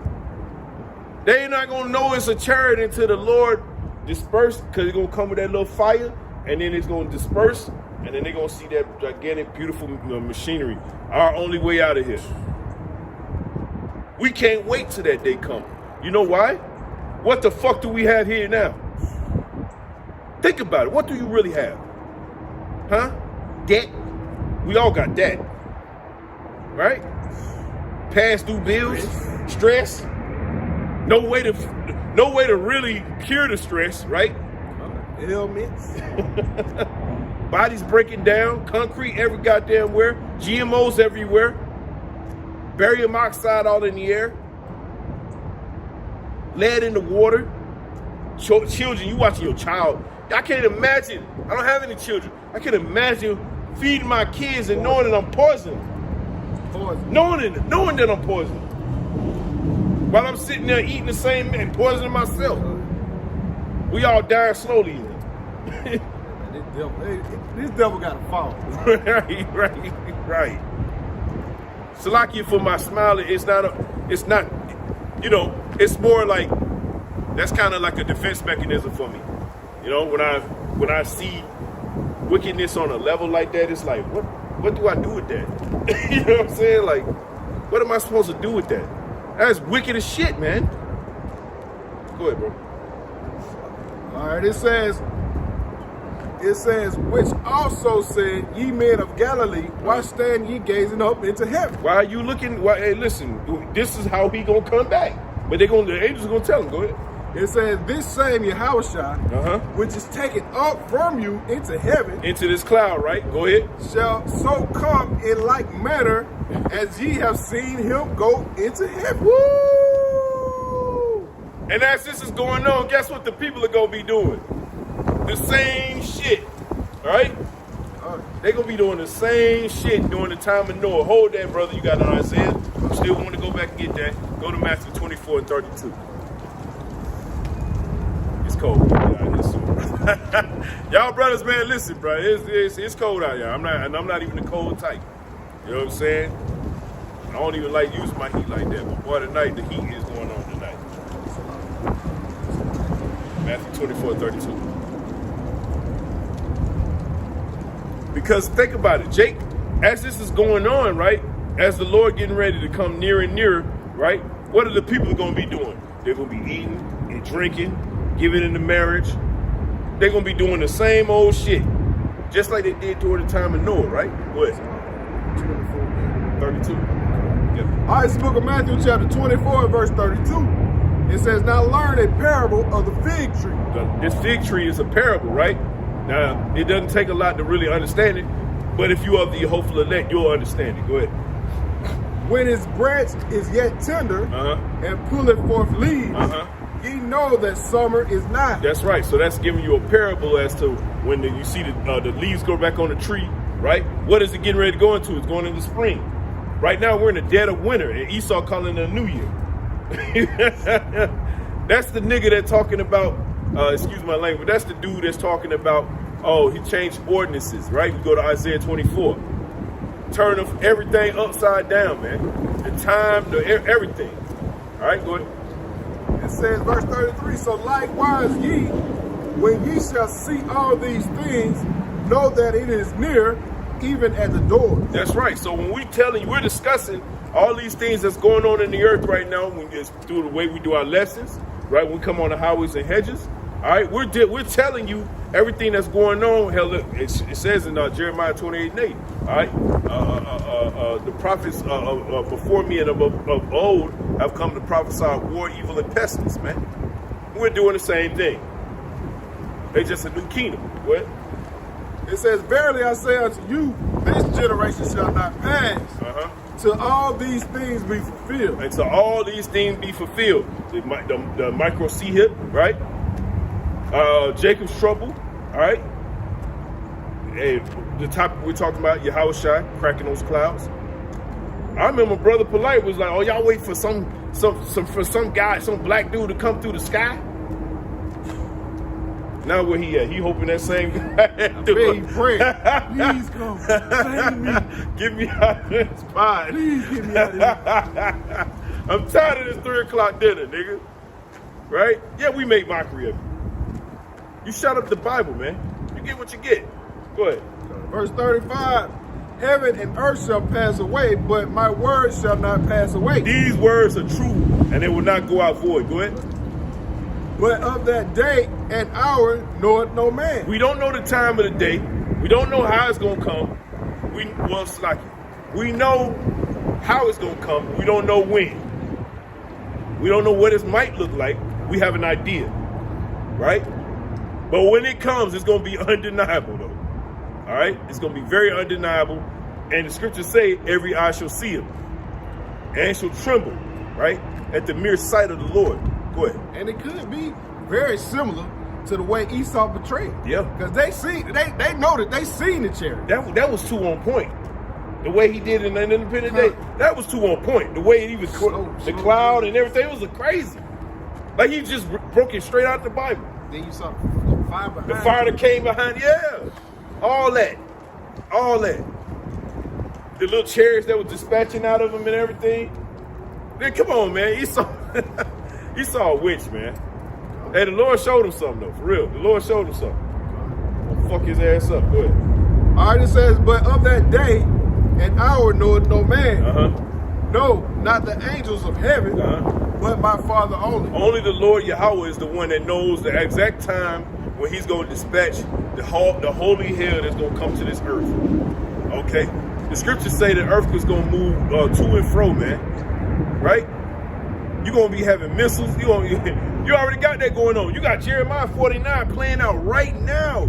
They ain't not going to know it's a chariot until the Lord disperse, because it's going to come with that little fire, and then it's going to disperse, and then they're going to see that gigantic, beautiful machinery. Our only way out of here. We can't wait till that day come. You know why? What the fuck do we have here now? Think about it. What do you really have? Huh? Debt. We all got debt. Right? Past due bills, stress. No way to really cure the stress, right?
Ailments.
Bodies breaking down, concrete every goddamn where, GMOs everywhere, barium oxide all in the air, lead in the water. Children, you watching your child. I can't imagine. I don't have any children. I can imagine feeding my kids and knowing that I'm poisoned. Knowing that I'm poisoned. While I'm sitting there eating the same and poisoning myself. We all dying slowly.
This devil got to fall.
Right. Salakia for my smile, it's more like, that's kind of like a defense mechanism for me. When I see wickedness on a level like that, it's like, what do I do with that? You know what I'm saying? Like, what am I supposed to do with that? That's wicked as shit, man. Go ahead, bro.
All right, it says, which also said, ye men of Galilee, why stand ye gazing up into heaven?
Why are you looking? Hey, listen, this is how he gonna come back. But the angels are gonna tell him. Go ahead.
It says, this same Yahushua, which is taken up from you into heaven,
into this cloud, right? Go ahead.
Shall so come in like manner as ye have seen him go into heaven.
Woo! And as this is going on, guess what the people are gonna be doing? The same shit, right? They're gonna be doing the same shit during the time of Noah. Hold that, brother. You got it on Isaiah. You still want to go back and get that? Go to Matthew 24 and 32. It's cold out here soon. Y'all brothers, man, listen, bro. It's cold out here. I'm not even the cold type. You know what I'm saying? I don't even like using my heat like that. But boy, tonight the heat is going on tonight. Matthew 24 and 32. Because think about it, Jake, as this is going on, right? As the Lord getting ready to come nearer and nearer, right? What are the people going to be doing? They're going to be eating and drinking, giving into marriage. They're going to be doing the same old shit. Just like they did during the time of Noah, right? Go ahead. 32. Yep.
All right, it's the book of Matthew chapter 24 verse 32. It says, now learn a parable of the fig tree.
This fig tree is a parable, right? Now, it doesn't take a lot to really understand it, but if you are the hopeful elect, you'll understand it. Go ahead.
When his branch is yet tender and pulleth forth leaves, ye know that summer is nigh.
That's right. So that's giving you a parable as to when you see the leaves go back on the tree, right? What is it getting ready to go into? It's going into spring. Right now, we're in the dead of winter, and Esau calling it a new year. That's the nigga that's talking about, excuse my language, that's the dude that's talking about, oh, he changed ordinances, right? You go to Isaiah 24. Turn everything upside down, man. The time, everything. All right, go ahead.
It says, verse 33, so likewise ye, when ye shall see all these things, know that it is near, even at the door.
That's right. So when we're discussing all these things that's going on in the earth right now, it's through the way we do our lessons, right? When we come on the highways and hedges, all right, we're telling you everything that's going on. Hell, look, it says in Jeremiah 28:8, all right, the prophets before me and of old have come to prophesy war, evil, and pestilence, man. We're doing the same thing. It's just a new kingdom. What?
It says, verily I say unto you, this generation shall not pass till all these things be fulfilled.
And to all these things be fulfilled. The micro C hip, right? Jacob's trouble, all right? And the topic we're talking about, Yahushua, cracking those clouds. I remember Brother Polite was like, oh, y'all wait for some guy, some black dude to come through the sky? Now where he at? He hoping that same guy.
He praying. Please come save me.
Get me out of this spot.
Please get me out of here.
I'm tired of this 3 o'clock dinner, nigga. Right? Yeah, we make mockery of you. You shut up the Bible, man. You get what you get. Go ahead.
Verse 35, heaven and earth shall pass away, but my word shall not pass away.
These words are true, and they will not go out void. Go ahead.
But of that day and hour knoweth no man.
We don't know the time of the day. We don't know how it's going to come. We know how it's going to come. We don't know when. We don't know what it might look like. We have an idea, right? But when it comes, it's going to be undeniable, though. All right? It's going to be very undeniable. And the scriptures say, every eye shall see him and shall tremble, right? At the mere sight of the Lord. Go ahead.
And it could be very similar to the way Esau betrayed.
Yeah.
Because they know that they seen the chariot.
That was too on point. The way he did in an independent day, that was too on point. The way he was the cloud and everything, it was crazy. Like he just broke it straight out of the Bible.
Then you saw the fire behind
the fire that came behind, yeah. All that. The little chariots that was dispatching out of him and everything. Man, come on, man. He saw a witch, man. Hey, the Lord showed him something, though, for real. The Lord showed him something. I'll fuck his ass up. Go ahead.
All right, it says, but of that day and hour knoweth no man. No, not the angels of heaven, but my Father only.
Only the Lord Yahweh is the one that knows the exact time when he's going to dispatch the holy hell that's going to come to this earth. Okay? The scriptures say the earth was going to move to and fro, man. Right? You're going to be having missiles. You already got that going on. You got Jeremiah 49 playing out right now.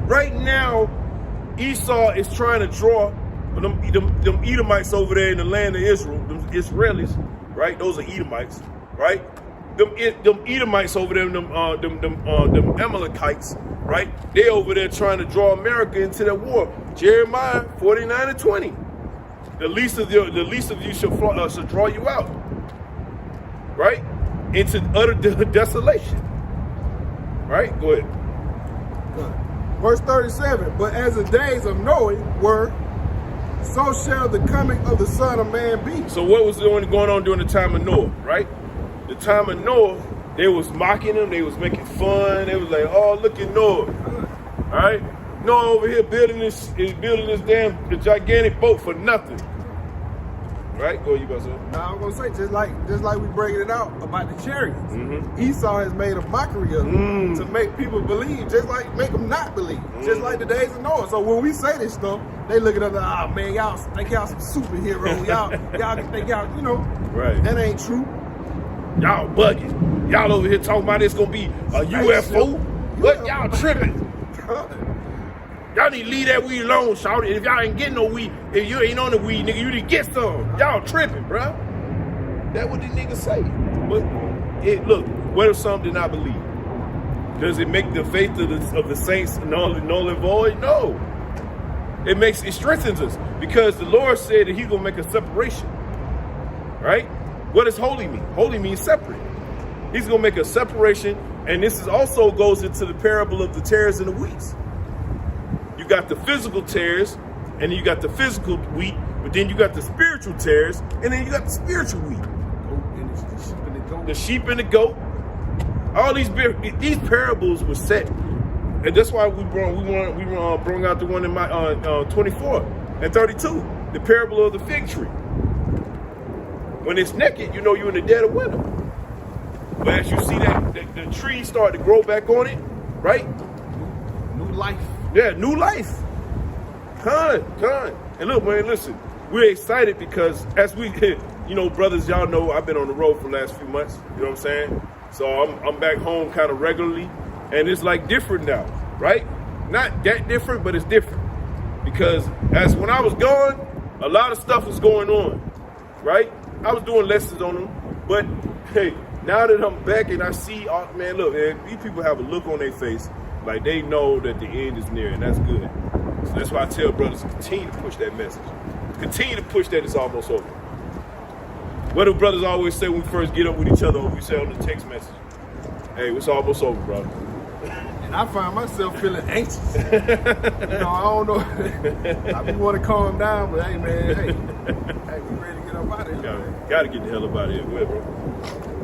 Right now, Esau is trying to draw them Edomites over there in the land of Israel, them Israelis, right? Those are Edomites, right? Them Edomites over there, them Amalekites, right? They over there trying to draw America into that war. Jeremiah 49:20. The least of you shall draw you out, right? Into utter desolation, right? Go ahead.
Verse 37, but as the days of Noah were, so shall the coming of the Son of Man be.
So what was going on during the time of Noah, right? The time of Noah, they was mocking him, they was making fun, they was like, oh, look at Noah, all right? Noah over here building this the gigantic boat for nothing. Right? Go, you about to say?
Now I'm gonna say just like we breaking it out about the chariots. Esau has made a mockery of them to make people believe, just like make them not believe, just like the days of Noah. So when we say this stuff, they look at us like, oh man, y'all think y'all some superheroes. y'all think y'all,
right?
That ain't true.
Y'all bugging. Y'all over here talking about it's gonna be a UFO. What y'all tripping? Y'all need to leave that weed alone, shawty. If y'all ain't getting no weed, if you ain't on the weed, nigga, you need to get some. Y'all tripping, bro. That's what these niggas say. But look, what if some did not believe? Does it make the faith of the saints null and void? No. It strengthens us because the Lord said that He's gonna make a separation. Right? What does holy mean? Holy means separate. He's gonna make a separation, and this also goes into the parable of the tares and the wheats. You got the physical tares, and then you got the physical wheat, but then you got the spiritual tares, and then you got the spiritual wheat.
And it's the sheep and the goat.
The sheep and the goat. All these parables were set, and that's why we brought out the one in my 24 and 32, the parable of the fig tree. When it's naked, you know you're in the dead of winter. But as you see that the tree start to grow back on it, right?
New life.
Yeah, new life. Con. And look, man, listen, we're excited because as we, brothers, y'all know I've been on the road for the last few months. You know what I'm saying? So I'm back home kind of regularly, and it's like different now, right? Not that different, but it's different. Because as when I was gone, a lot of stuff was going on, right? I was doing lessons on them, but hey, now that I'm back and I see, oh, man, look, man, these people have a look on their face like they know that the end is near, and that's good. So that's why I tell brothers, continue to push that message. Continue to push that it's almost over. What do brothers always say when we first get up with each other, or we say on the text message? Hey, it's almost over, brother.
And I find myself feeling anxious. I don't know. I want to calm down, but hey, man, hey, we ready to get up out of here.
Gotta get the hell up out of here. Go ahead, bro.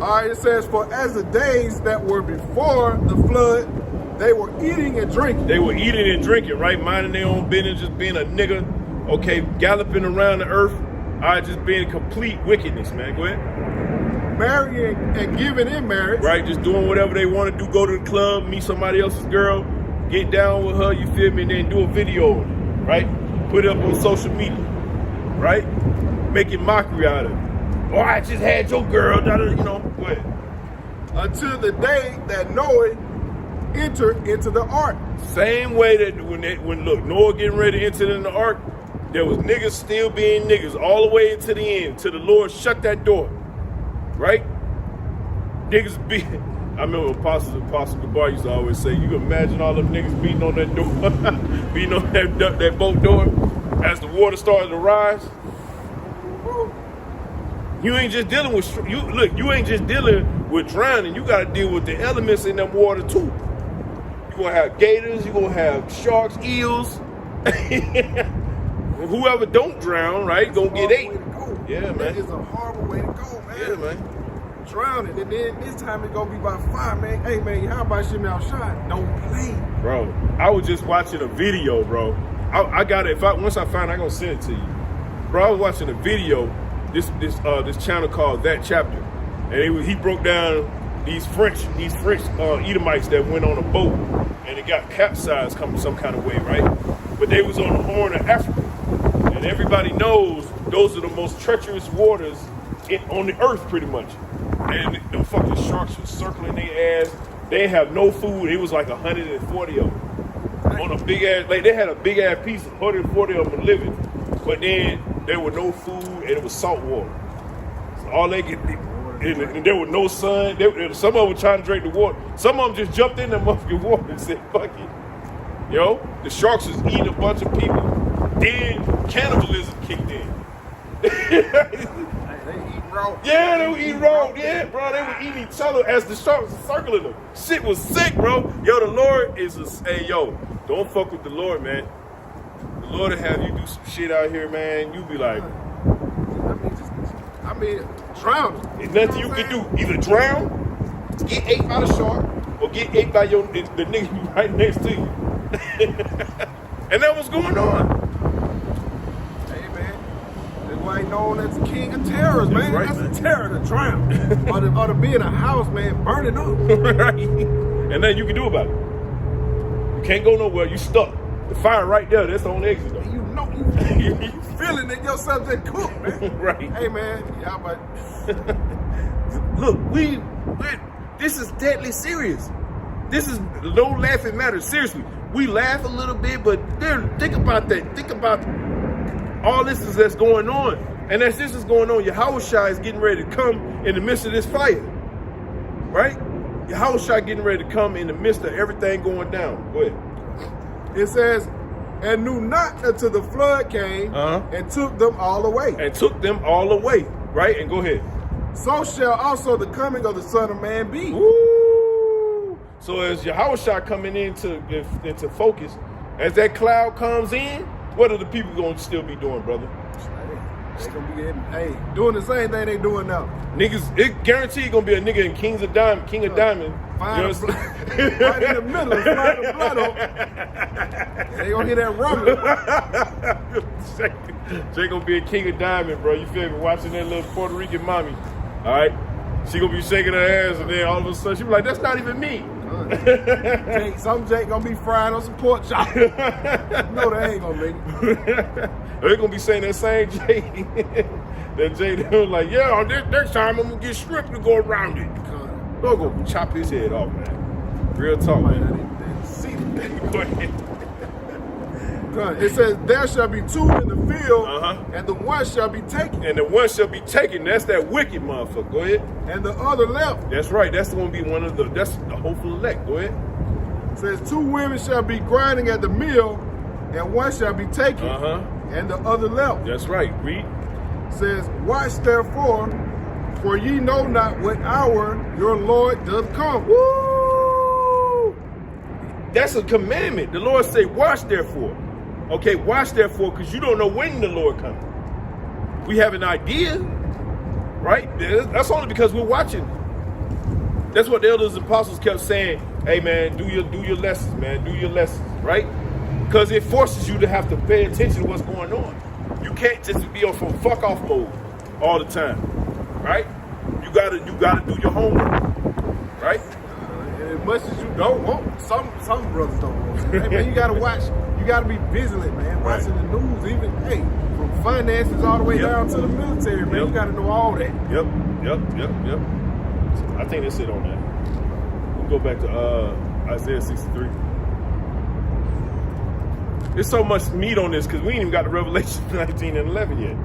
All right, it says, for as the days that were before the flood, they were eating and drinking.
They were eating and drinking, right? Minding their own business, just being a nigga, okay, galloping around the earth, just being complete wickedness, man. Go ahead.
Marrying and giving in marriage.
Right, just doing whatever they want to do, go to the club, meet somebody else's girl, get down with her, you feel me, and then do a video, right? Put it up on social media, right? Making mockery out of it. Oh, I just had your girl, go ahead.
Until the day that Noah entered into the ark.
Same way that when Noah getting ready to enter in the ark, there was niggas still being niggas all the way into the end, till the Lord shut that door. Right? Niggas I remember Apostle Gabar used to always say, you can imagine all them niggas beating on that door, beating on that boat door as the water started to rise. You ain't just dealing with, you ain't just dealing with drowning, you gotta deal with the elements in them water too. You're gonna have gators, you're gonna have sharks, eels. Whoever don't drown, right, gonna get ate. Yeah, man.
That is a horrible way to go, man.
Yeah, man.
Drowning, and then this time it's gonna be by fire, man. Hey, man, how about shit outside? Don't play.
Bro, I was just watching a video, bro. I got it. Once I find it, I'm gonna send it to you. Bro, I was watching a video, this channel called That Chapter. And he broke down these French Edomites that went on a boat and it got capsized some kind of way, right? But they was on the Horn of Africa. And everybody knows those are the most treacherous waters on the earth, pretty much. And the fucking sharks were circling their ass. They have no food. It was like 140 of them on a big ass. Like they had a big ass piece. 140 of them were living, but then there were no food and it was salt water. So all they get, and there was no sun. Some of them were trying to drink the water. Some of them just jumped in the motherfucking water and said, "Fuck it." The sharks was eating a bunch of people. Then cannibalism kicked in.
They eat raw.
Yeah, they were eating raw. Yeah, bro, they were eating each other as the sharks were circling them. Shit was sick, bro. Yo, the Lord is don't fuck with the Lord, man. The Lord will have you do some shit out here, man. You be like,
drown.
There's nothing you can do. Either drown, get ate by the shark, or get ate by the nigga right next to you. And that was going on.
Hey, man. That's why he's known as the king of terrors, man.
Right,
That's
man.
the terror to drown. or to be in a house, man, burning up.
Right. And nothing you can do about it. You can't go nowhere. You stuck. The fire right there. That's the only exit, though.
You know, you feeling that yourself just cooked, man.
Right.
Hey, man, y'all, but
Look, this is deadly serious. This is no laughing matter. Seriously, we laugh a little bit, but think about that. Think about all this that's going on. And as this is going on, Yahushua is getting ready to come in the midst of this fire. Right? Yahushua getting ready to come in the midst of everything going down. Go ahead.
it says, and knew not until the flood came and took them all away.
And took them all away. Right? And go ahead.
So shall also the coming of the Son of Man be.
Woo! So as Yahushua coming into focus, as that cloud comes in, what are the people going to still be doing, brother?
They gonna be getting, hey, doing the same thing they doing now.
Niggas, it guaranteed gonna be a nigga in King of Diamond. You know
Right in the middle of slide the blood on. They gonna hear that rumbling.
Jay gonna be a King of Diamond, bro. You feel me? Watching that little Puerto Rican mommy. All right, she gonna be shaking her ass, and then all of a sudden she be like, "That's not even me."
Some Jake gonna be frying on some pork chop. No, they ain't gonna make it.
They gonna be saying that same Jay. That Jay, they was like, "Yeah, next time I'm gonna get stripped to go around it." They'll go chop his head off, man. Real talk, man.
See Go ahead. It says, there shall be two in the field, and the one shall be taken.
And the one shall be taken. That's that wicked motherfucker. Go ahead.
And the other left.
That's right. That's going to be that's the hopeful elect. Go ahead.
It says, two women shall be grinding at the mill, and one shall be taken, and the other left.
That's right. Read.
It says, watch therefore, for ye know not what hour your Lord doth come.
Woo! That's a commandment. The Lord say, watch therefore. Okay, watch therefore, because you don't know when the Lord comes. We have an idea, right? That's only because we're watching. That's what the elders and apostles kept saying. Hey, man, do your lessons, man. Do your lessons, right? Because it forces you to have to pay attention to what's going on. You can't just be on some fuck off mode all the time, right? You gotta do your homework, right?
As much as you don't want, some brothers don't want. Hey, man, you gotta watch. You gotta be vigilant, man. Watching the news, even from finances all the way down to the military, man. You gotta know all that.
Yep. I think that's it on that. We'll go back to Isaiah 63. There's so much meat on this because we ain't even got the Revelation 19 and 11 yet.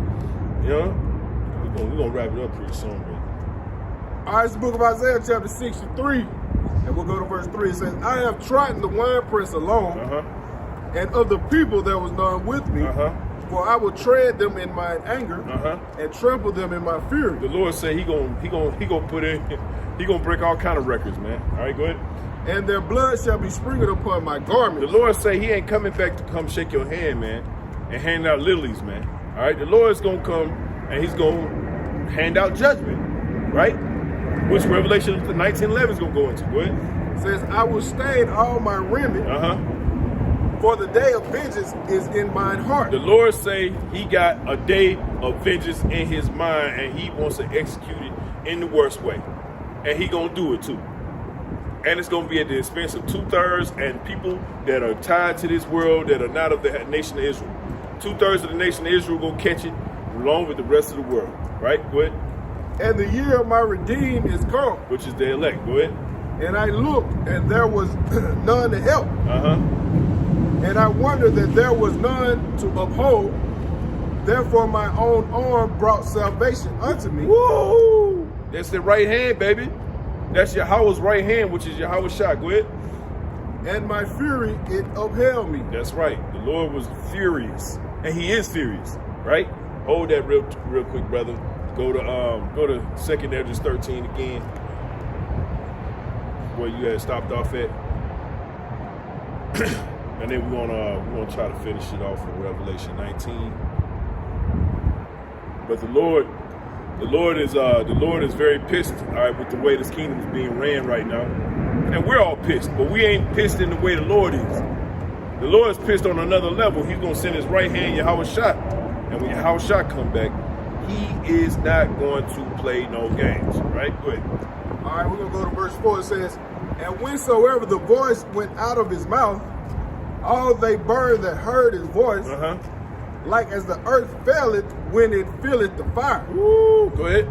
You know, we're gonna wrap it up pretty soon, man.
All right, it's the book of Isaiah, chapter 63, and we'll go to verse 3. It says, I have trodden the winepress alone, and of the people there was none with me, for I will tread them in my anger, and trample them in my fury.
The Lord said he gonna put in, he gonna break all kind of records, man. All right, go ahead.
And their blood shall be sprinkled upon my garments.
The Lord say he ain't coming back to come shake your hand, man, and hand out lilies, man. All right, the Lord's gonna come and he's gonna hand out judgment, right? Which Revelation 19:11 is gonna go into. Go ahead.
It says, I will stain all my remnant, for the day of vengeance is in mine heart.
The Lord say he got a day of vengeance in his mind, and he wants to execute it in the worst way, and he gonna do it too. And it's going to be at the expense of 2/3 and people that are tied to this world that are not of the nation of Israel. 2/3 of the nation of Israel going to catch it along with the rest of the world. Right? Go ahead.
And the year of my redeemed is come.
Which is the elect. Go ahead.
And I looked, and there was none to help. And I wondered that there was none to uphold. Therefore my own arm brought salvation unto me.
Woo! That's the right hand, baby. That's Yahweh's right hand, which is Yahweh's shot. Go ahead.
And my fury, it upheld me.
That's right. The Lord was furious, and he is furious, right? Hold that real quick, brother. Go to 2 Esdras 13 again, where you had stopped off at, and then we're gonna try to finish it off with Revelation 19. But the Lord is very pissed, all right, with the way this kingdom is being ran right now. And we're all pissed, but we ain't pissed in the way the Lord is. The Lord is pissed on another level. He's going to send his right hand, Yahweh Shah. And when Yahweh Shah come back, he is not going to play no games, right? Go ahead.
All right, we're going to go to verse 4. It says, and whensoever the voice went out of his mouth, all they burned that heard his voice, like as the earth faileth when it filleth the fire.
Woo, go ahead.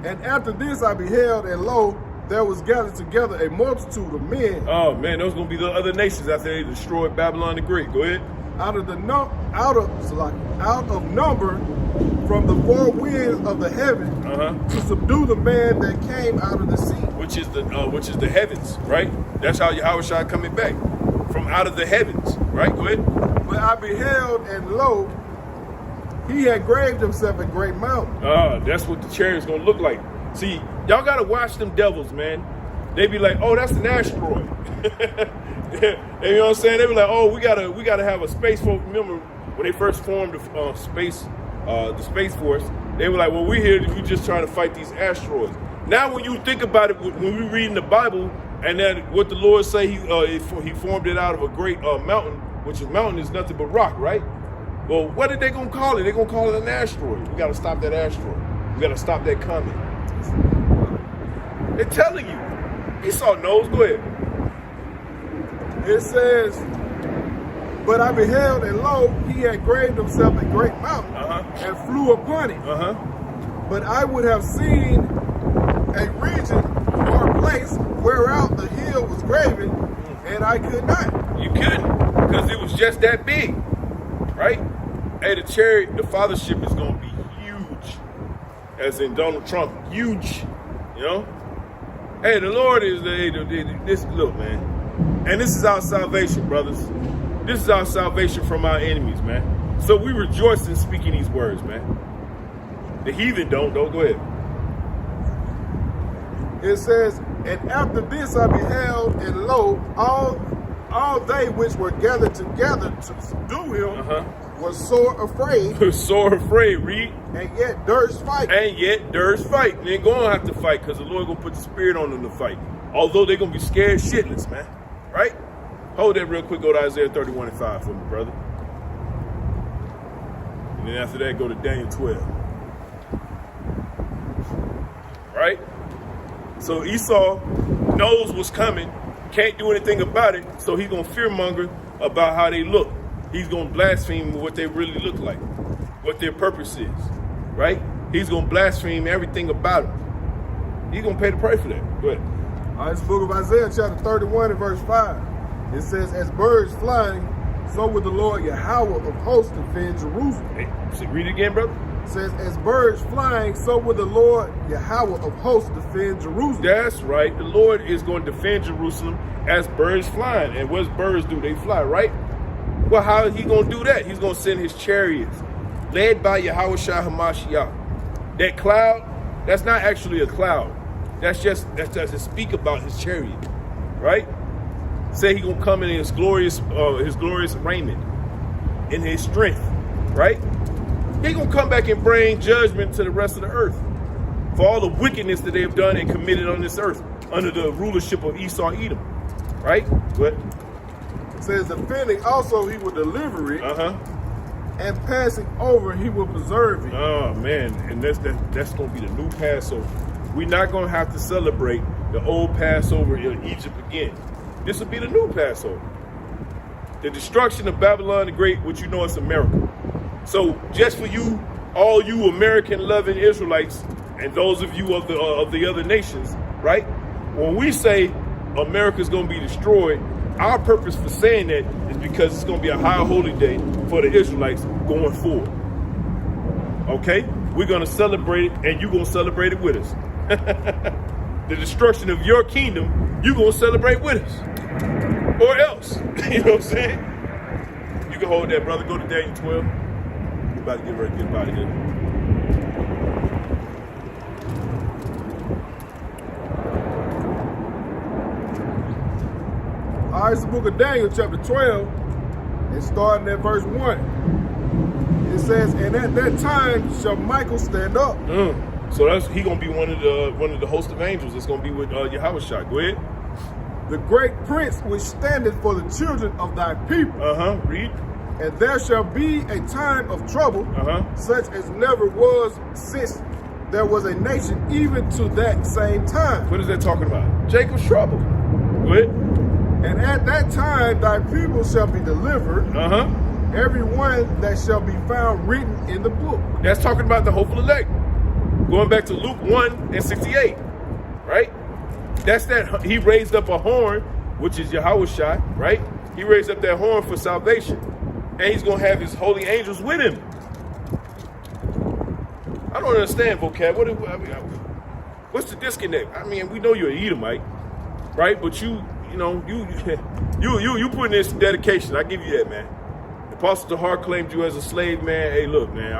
And after this I beheld, and lo, there was gathered together a multitude of men.
Oh man, those gonna be the other nations after they destroyed Babylon the Great. Go ahead.
Out of number from the four winds of the heaven to subdue the man that came out of the sea.
Which is the heavens, right? That's how Yahweh Shah coming back from out of the heavens, right? Go ahead.
But I beheld, and lo, he had graved himself a great mountain.
That's what the chariot's gonna look like. See, y'all gotta watch them devils, man. They be like, oh, that's an asteroid. You know what I'm saying? They be like, oh, we gotta have a space force. Remember when they first formed the space the Space Force. They were like, well, we're here, we just trying to fight these asteroids. Now, when you think about it, when we read in the Bible, and then what the Lord say, he formed it out of a great mountain, which a mountain is nothing but rock, right? Well, what are they going to call it? They're going to call it an asteroid. We got to stop that asteroid. We got to stop that comet. They're telling you. Esau knows. Go ahead.
It says, but I beheld, and lo, he had graved himself a great mountain and flew upon it. But I would have seen a region or place whereout the hill was graven, and I could not.
You couldn't, because it was just that big, right? Hey, the chariot, the fathership is going to be huge, as in Donald Trump, huge, you know? Hey, the Lord is this, look, man, and this is our salvation, brothers. This is our salvation from our enemies, man. So we rejoice in speaking these words, man. The heathen don't, though. Go ahead.
It says, and after this I beheld, and lo, all they which were gathered together to subdue him was sore afraid.
Was sore afraid, read.
And yet durst fight.
And yet durst fight. They ain't going to have to fight because the Lord going to put the spirit on them to fight. Although they're going to be scared shitless, man. Right? Hold that real quick. Go to Isaiah 31:5 for me, brother. And then after that, go to Daniel 12. Right? So Esau knows what's coming, can't do anything about it, so he's going to fearmonger about how they look. He's going to blaspheme what they really look like, what their purpose is, right? He's going to blaspheme everything about it. He's going to pay the price for that. Go ahead.
All right, it's the book of Isaiah, chapter 31 and verse 5. It says, as birds flying, so would the Lord Yahweh of hosts defend Jerusalem.
Hey, so read it again, brother.
It says, as birds flying, so would the Lord Yahweh of hosts defend Jerusalem.
That's right. The Lord is going to defend Jerusalem as birds flying. And what birds do? They fly, right? Well, how is he going to do that? He's going to send his chariots, led by Yahweh Shah Hamashiach. That cloud, that's not actually a cloud. That's just to speak about his chariot, right? Say he gonna come in his glorious raiment, in his strength, right? He gonna come back and bring judgment to the rest of the earth for all the wickedness that they have done and committed on this earth under the rulership of Esau Edom, right? What?
It says, defending also he will deliver it, and passing over he will preserve it.
Oh man, and that's gonna be the new Passover. We're not gonna have to celebrate the old Passover in Egypt again. This will be the new Passover. The destruction of Babylon the Great, which you know is America. So just for you, all you American-loving Israelites, and those of you of the other nations, right? When we say America's going to be destroyed, our purpose for saying that is because it's going to be a high holy day for the Israelites going forward. Okay? We're going to celebrate it, and you're going to celebrate it with us. The destruction of your kingdom, you're going to celebrate with us. Or else. You know what I'm saying? You can hold that, brother. Go to Daniel 12. We're about to get ready to get out of here.
All right, it's the book of Daniel, chapter 12, and starting at verse 1. It says, and at that time shall Michael stand up.
So he gonna be one of the host of angels. It's gonna be with Yahweh Shah. Go ahead.
The great prince which standeth for the children of thy people.
Read.
And there shall be a time of trouble, such as never was since there was a nation, even to that same time.
What is that talking about? Jacob's trouble. Go ahead.
And at that time thy people shall be delivered, every one that shall be found written in the book.
That's talking about the hopeful elect. Going back to Luke 1:68, right? That's that he raised up a horn, which is Yahweh Shai, right? He raised up that horn for salvation. And he's going to have his holy angels with him. I don't understand, vocab. What's the disconnect? I mean, we know you're an Edomite, right? But you put in some dedication. I give you that, man. Apostle Tahar claimed you as a slave, man. Hey, look, man.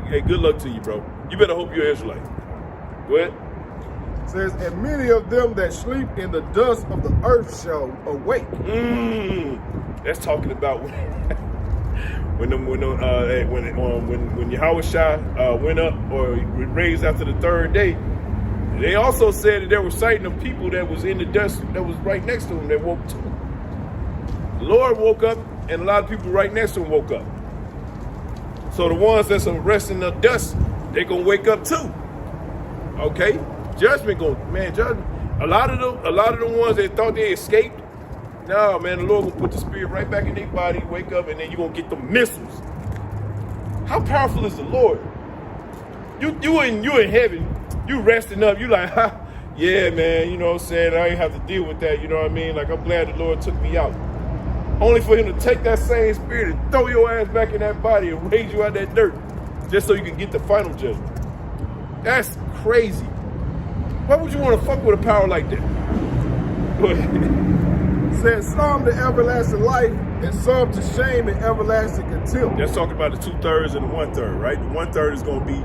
Hey, good luck to you, bro. You better hope you're an Israelite. Go ahead.
It says, and many of them that sleep in the dust of the earth shall awake.
That's talking about when Yahushua went up or raised after the third day, they also said that there were sighting of people that was in the dust that was right next to him that woke too. The Lord woke up, and a lot of people right next to him woke up. So the ones that's resting in the dust, they gonna wake up too. Okay, judgment judgment. A lot of the ones that thought they escaped, no man, the Lord will put the spirit right back in their body, wake up, and then you're gonna get the missiles. How powerful is the Lord? You in heaven, you resting up, you like, ha, yeah, man, you know what I'm saying? I ain't have to deal with that, you know what I mean? Like, I'm glad the Lord took me out. Only for him to take that same spirit and throw your ass back in that body and raise you out of that dirt, just so you can get the final judgment. That's crazy. Why would you want to fuck with a power like that? Go ahead.
Said some to everlasting life and some to shame and everlasting contempt.
That's talking about the 2/3 and the 1/3, right? The 1/3 is going to be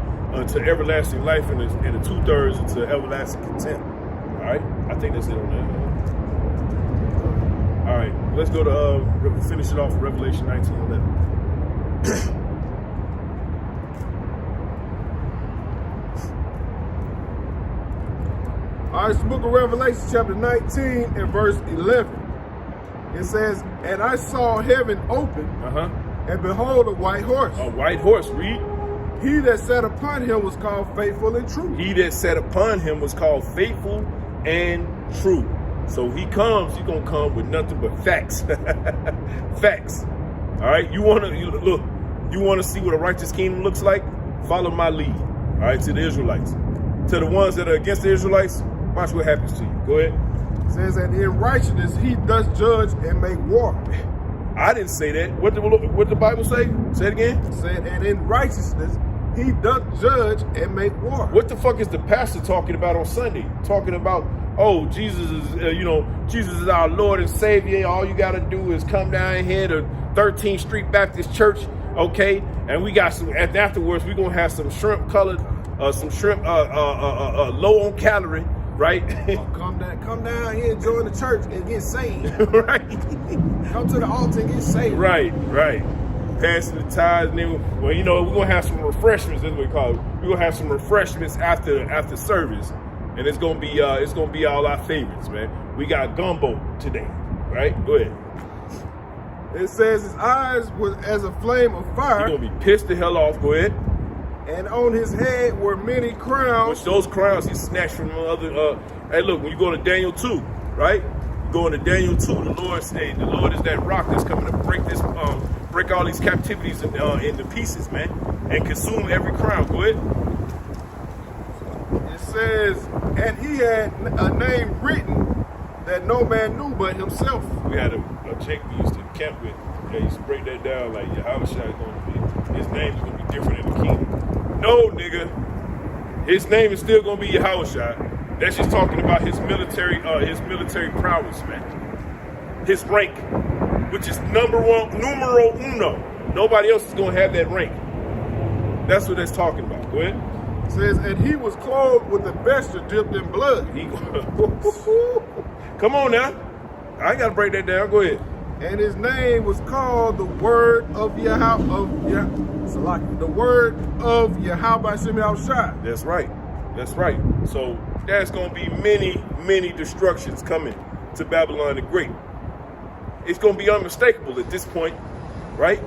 to everlasting life, and the 2/3 into everlasting contempt. All right, I think that's it on that. All right, let's go to finish it off with Revelation 19:11.
All right, it's the book of Revelation, chapter 19 and verse 11. It says, "And I saw heaven open, and behold, a white horse.
A white horse, read.
He that sat upon him was called Faithful and True."
He that sat upon him was called Faithful and True. So he comes, he's going to come with nothing but facts. Facts. All right, you want to see what a righteous kingdom looks like? Follow my lead. All right, to the Israelites. To the ones that are against the Israelites, watch what happens to you. Go ahead.
It says, "And in righteousness he does judge and make war."
I didn't say that. What the Bible say? Say it again.
It said, "And in righteousness he doth judge and make war."
What the fuck is the pastor talking about on Sunday? Talking about, oh, Jesus is, Jesus is our Lord and Savior. All you got to do is come down here to 13th Street Baptist Church, okay? And we got some. Afterwards, we're gonna have some shrimp colored, low on calorie, right?
Come down here and join the church and get saved.
Right.
Come to the altar and get saved.
Right. Passing the tithes, and then, well, we're gonna have some refreshments. That's what we call it. We're gonna have some refreshments after service, and it's gonna be all our favorites, man. We got gumbo today, right? Go ahead.
It says his eyes were as a flame of fire.
You're gonna be pissed the hell off. Go ahead.
And on his head were many crowns.
Which those crowns he snatched from other. Hey, look, when you go to Daniel 2, right? You go into Daniel 2, the Lord said, the Lord is that rock that's coming to break all these captivities into pieces, man, and consume every crown. Go ahead.
It says, and he had a name written that no man knew but himself.
We had a chick we used to camp with. They used to break that down like Yahushua is going to be, his name is going to be different in the kingdom. No, nigga. His name is still going to be Yahushua. That's just talking about his military prowess, man. His rank, which is numero uno. Nobody else is going to have that rank. That's what that's talking about. Go ahead.
It says, and he was clothed with a vesture dipped in blood.
Come on now. I ain't got to break that down. Go ahead.
And his name was called the Word of Yahweh. The Word of Yahweh Shai.
That's right. So there's going to be many destructions coming to Babylon the Great. It's going to be unmistakable at this point, right?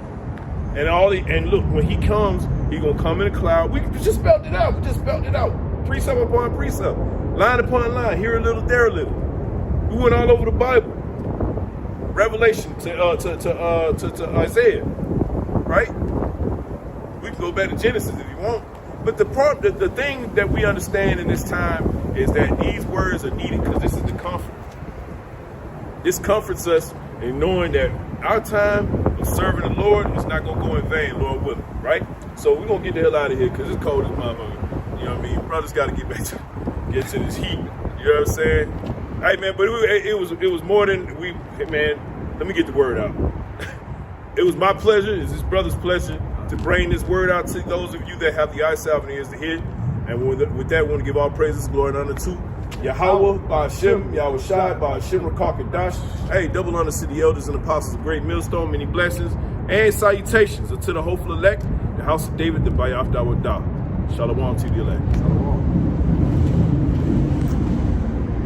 And look, when he comes, he's going to come in a cloud. We just spelled it out. Precept upon precept, line upon line, here a little, there a little. We went all over the Bible. Revelation to Isaiah, right? We can go back to Genesis if you want. But the thing that we understand in this time is that these words are needed because this is the comfort. This comforts us in knowing that our time of serving the Lord is not going to go in vain, Lord willing, right? So we're going to get the hell out of here because it's cold as motherfucker. You know what I mean? Brothers got to get to this heat. You know what I'm saying? Hey, man, but it was more than man, let me get the word out. It was my pleasure, it's his brother's pleasure to bring this word out to those of you that have the eyes, salve, and ears to hear. And with that, we want to give all praises, glory, and honor to Yahweh, Ba'ashem, Yahushai, Ba'ashem, Rakakadash. Hey, double honor to the elders and apostles of Great Millstone, many blessings. And salutations unto the hopeful elect, the house of David, the Bayaf Dawadah. Shalom to the elect.
Shalom.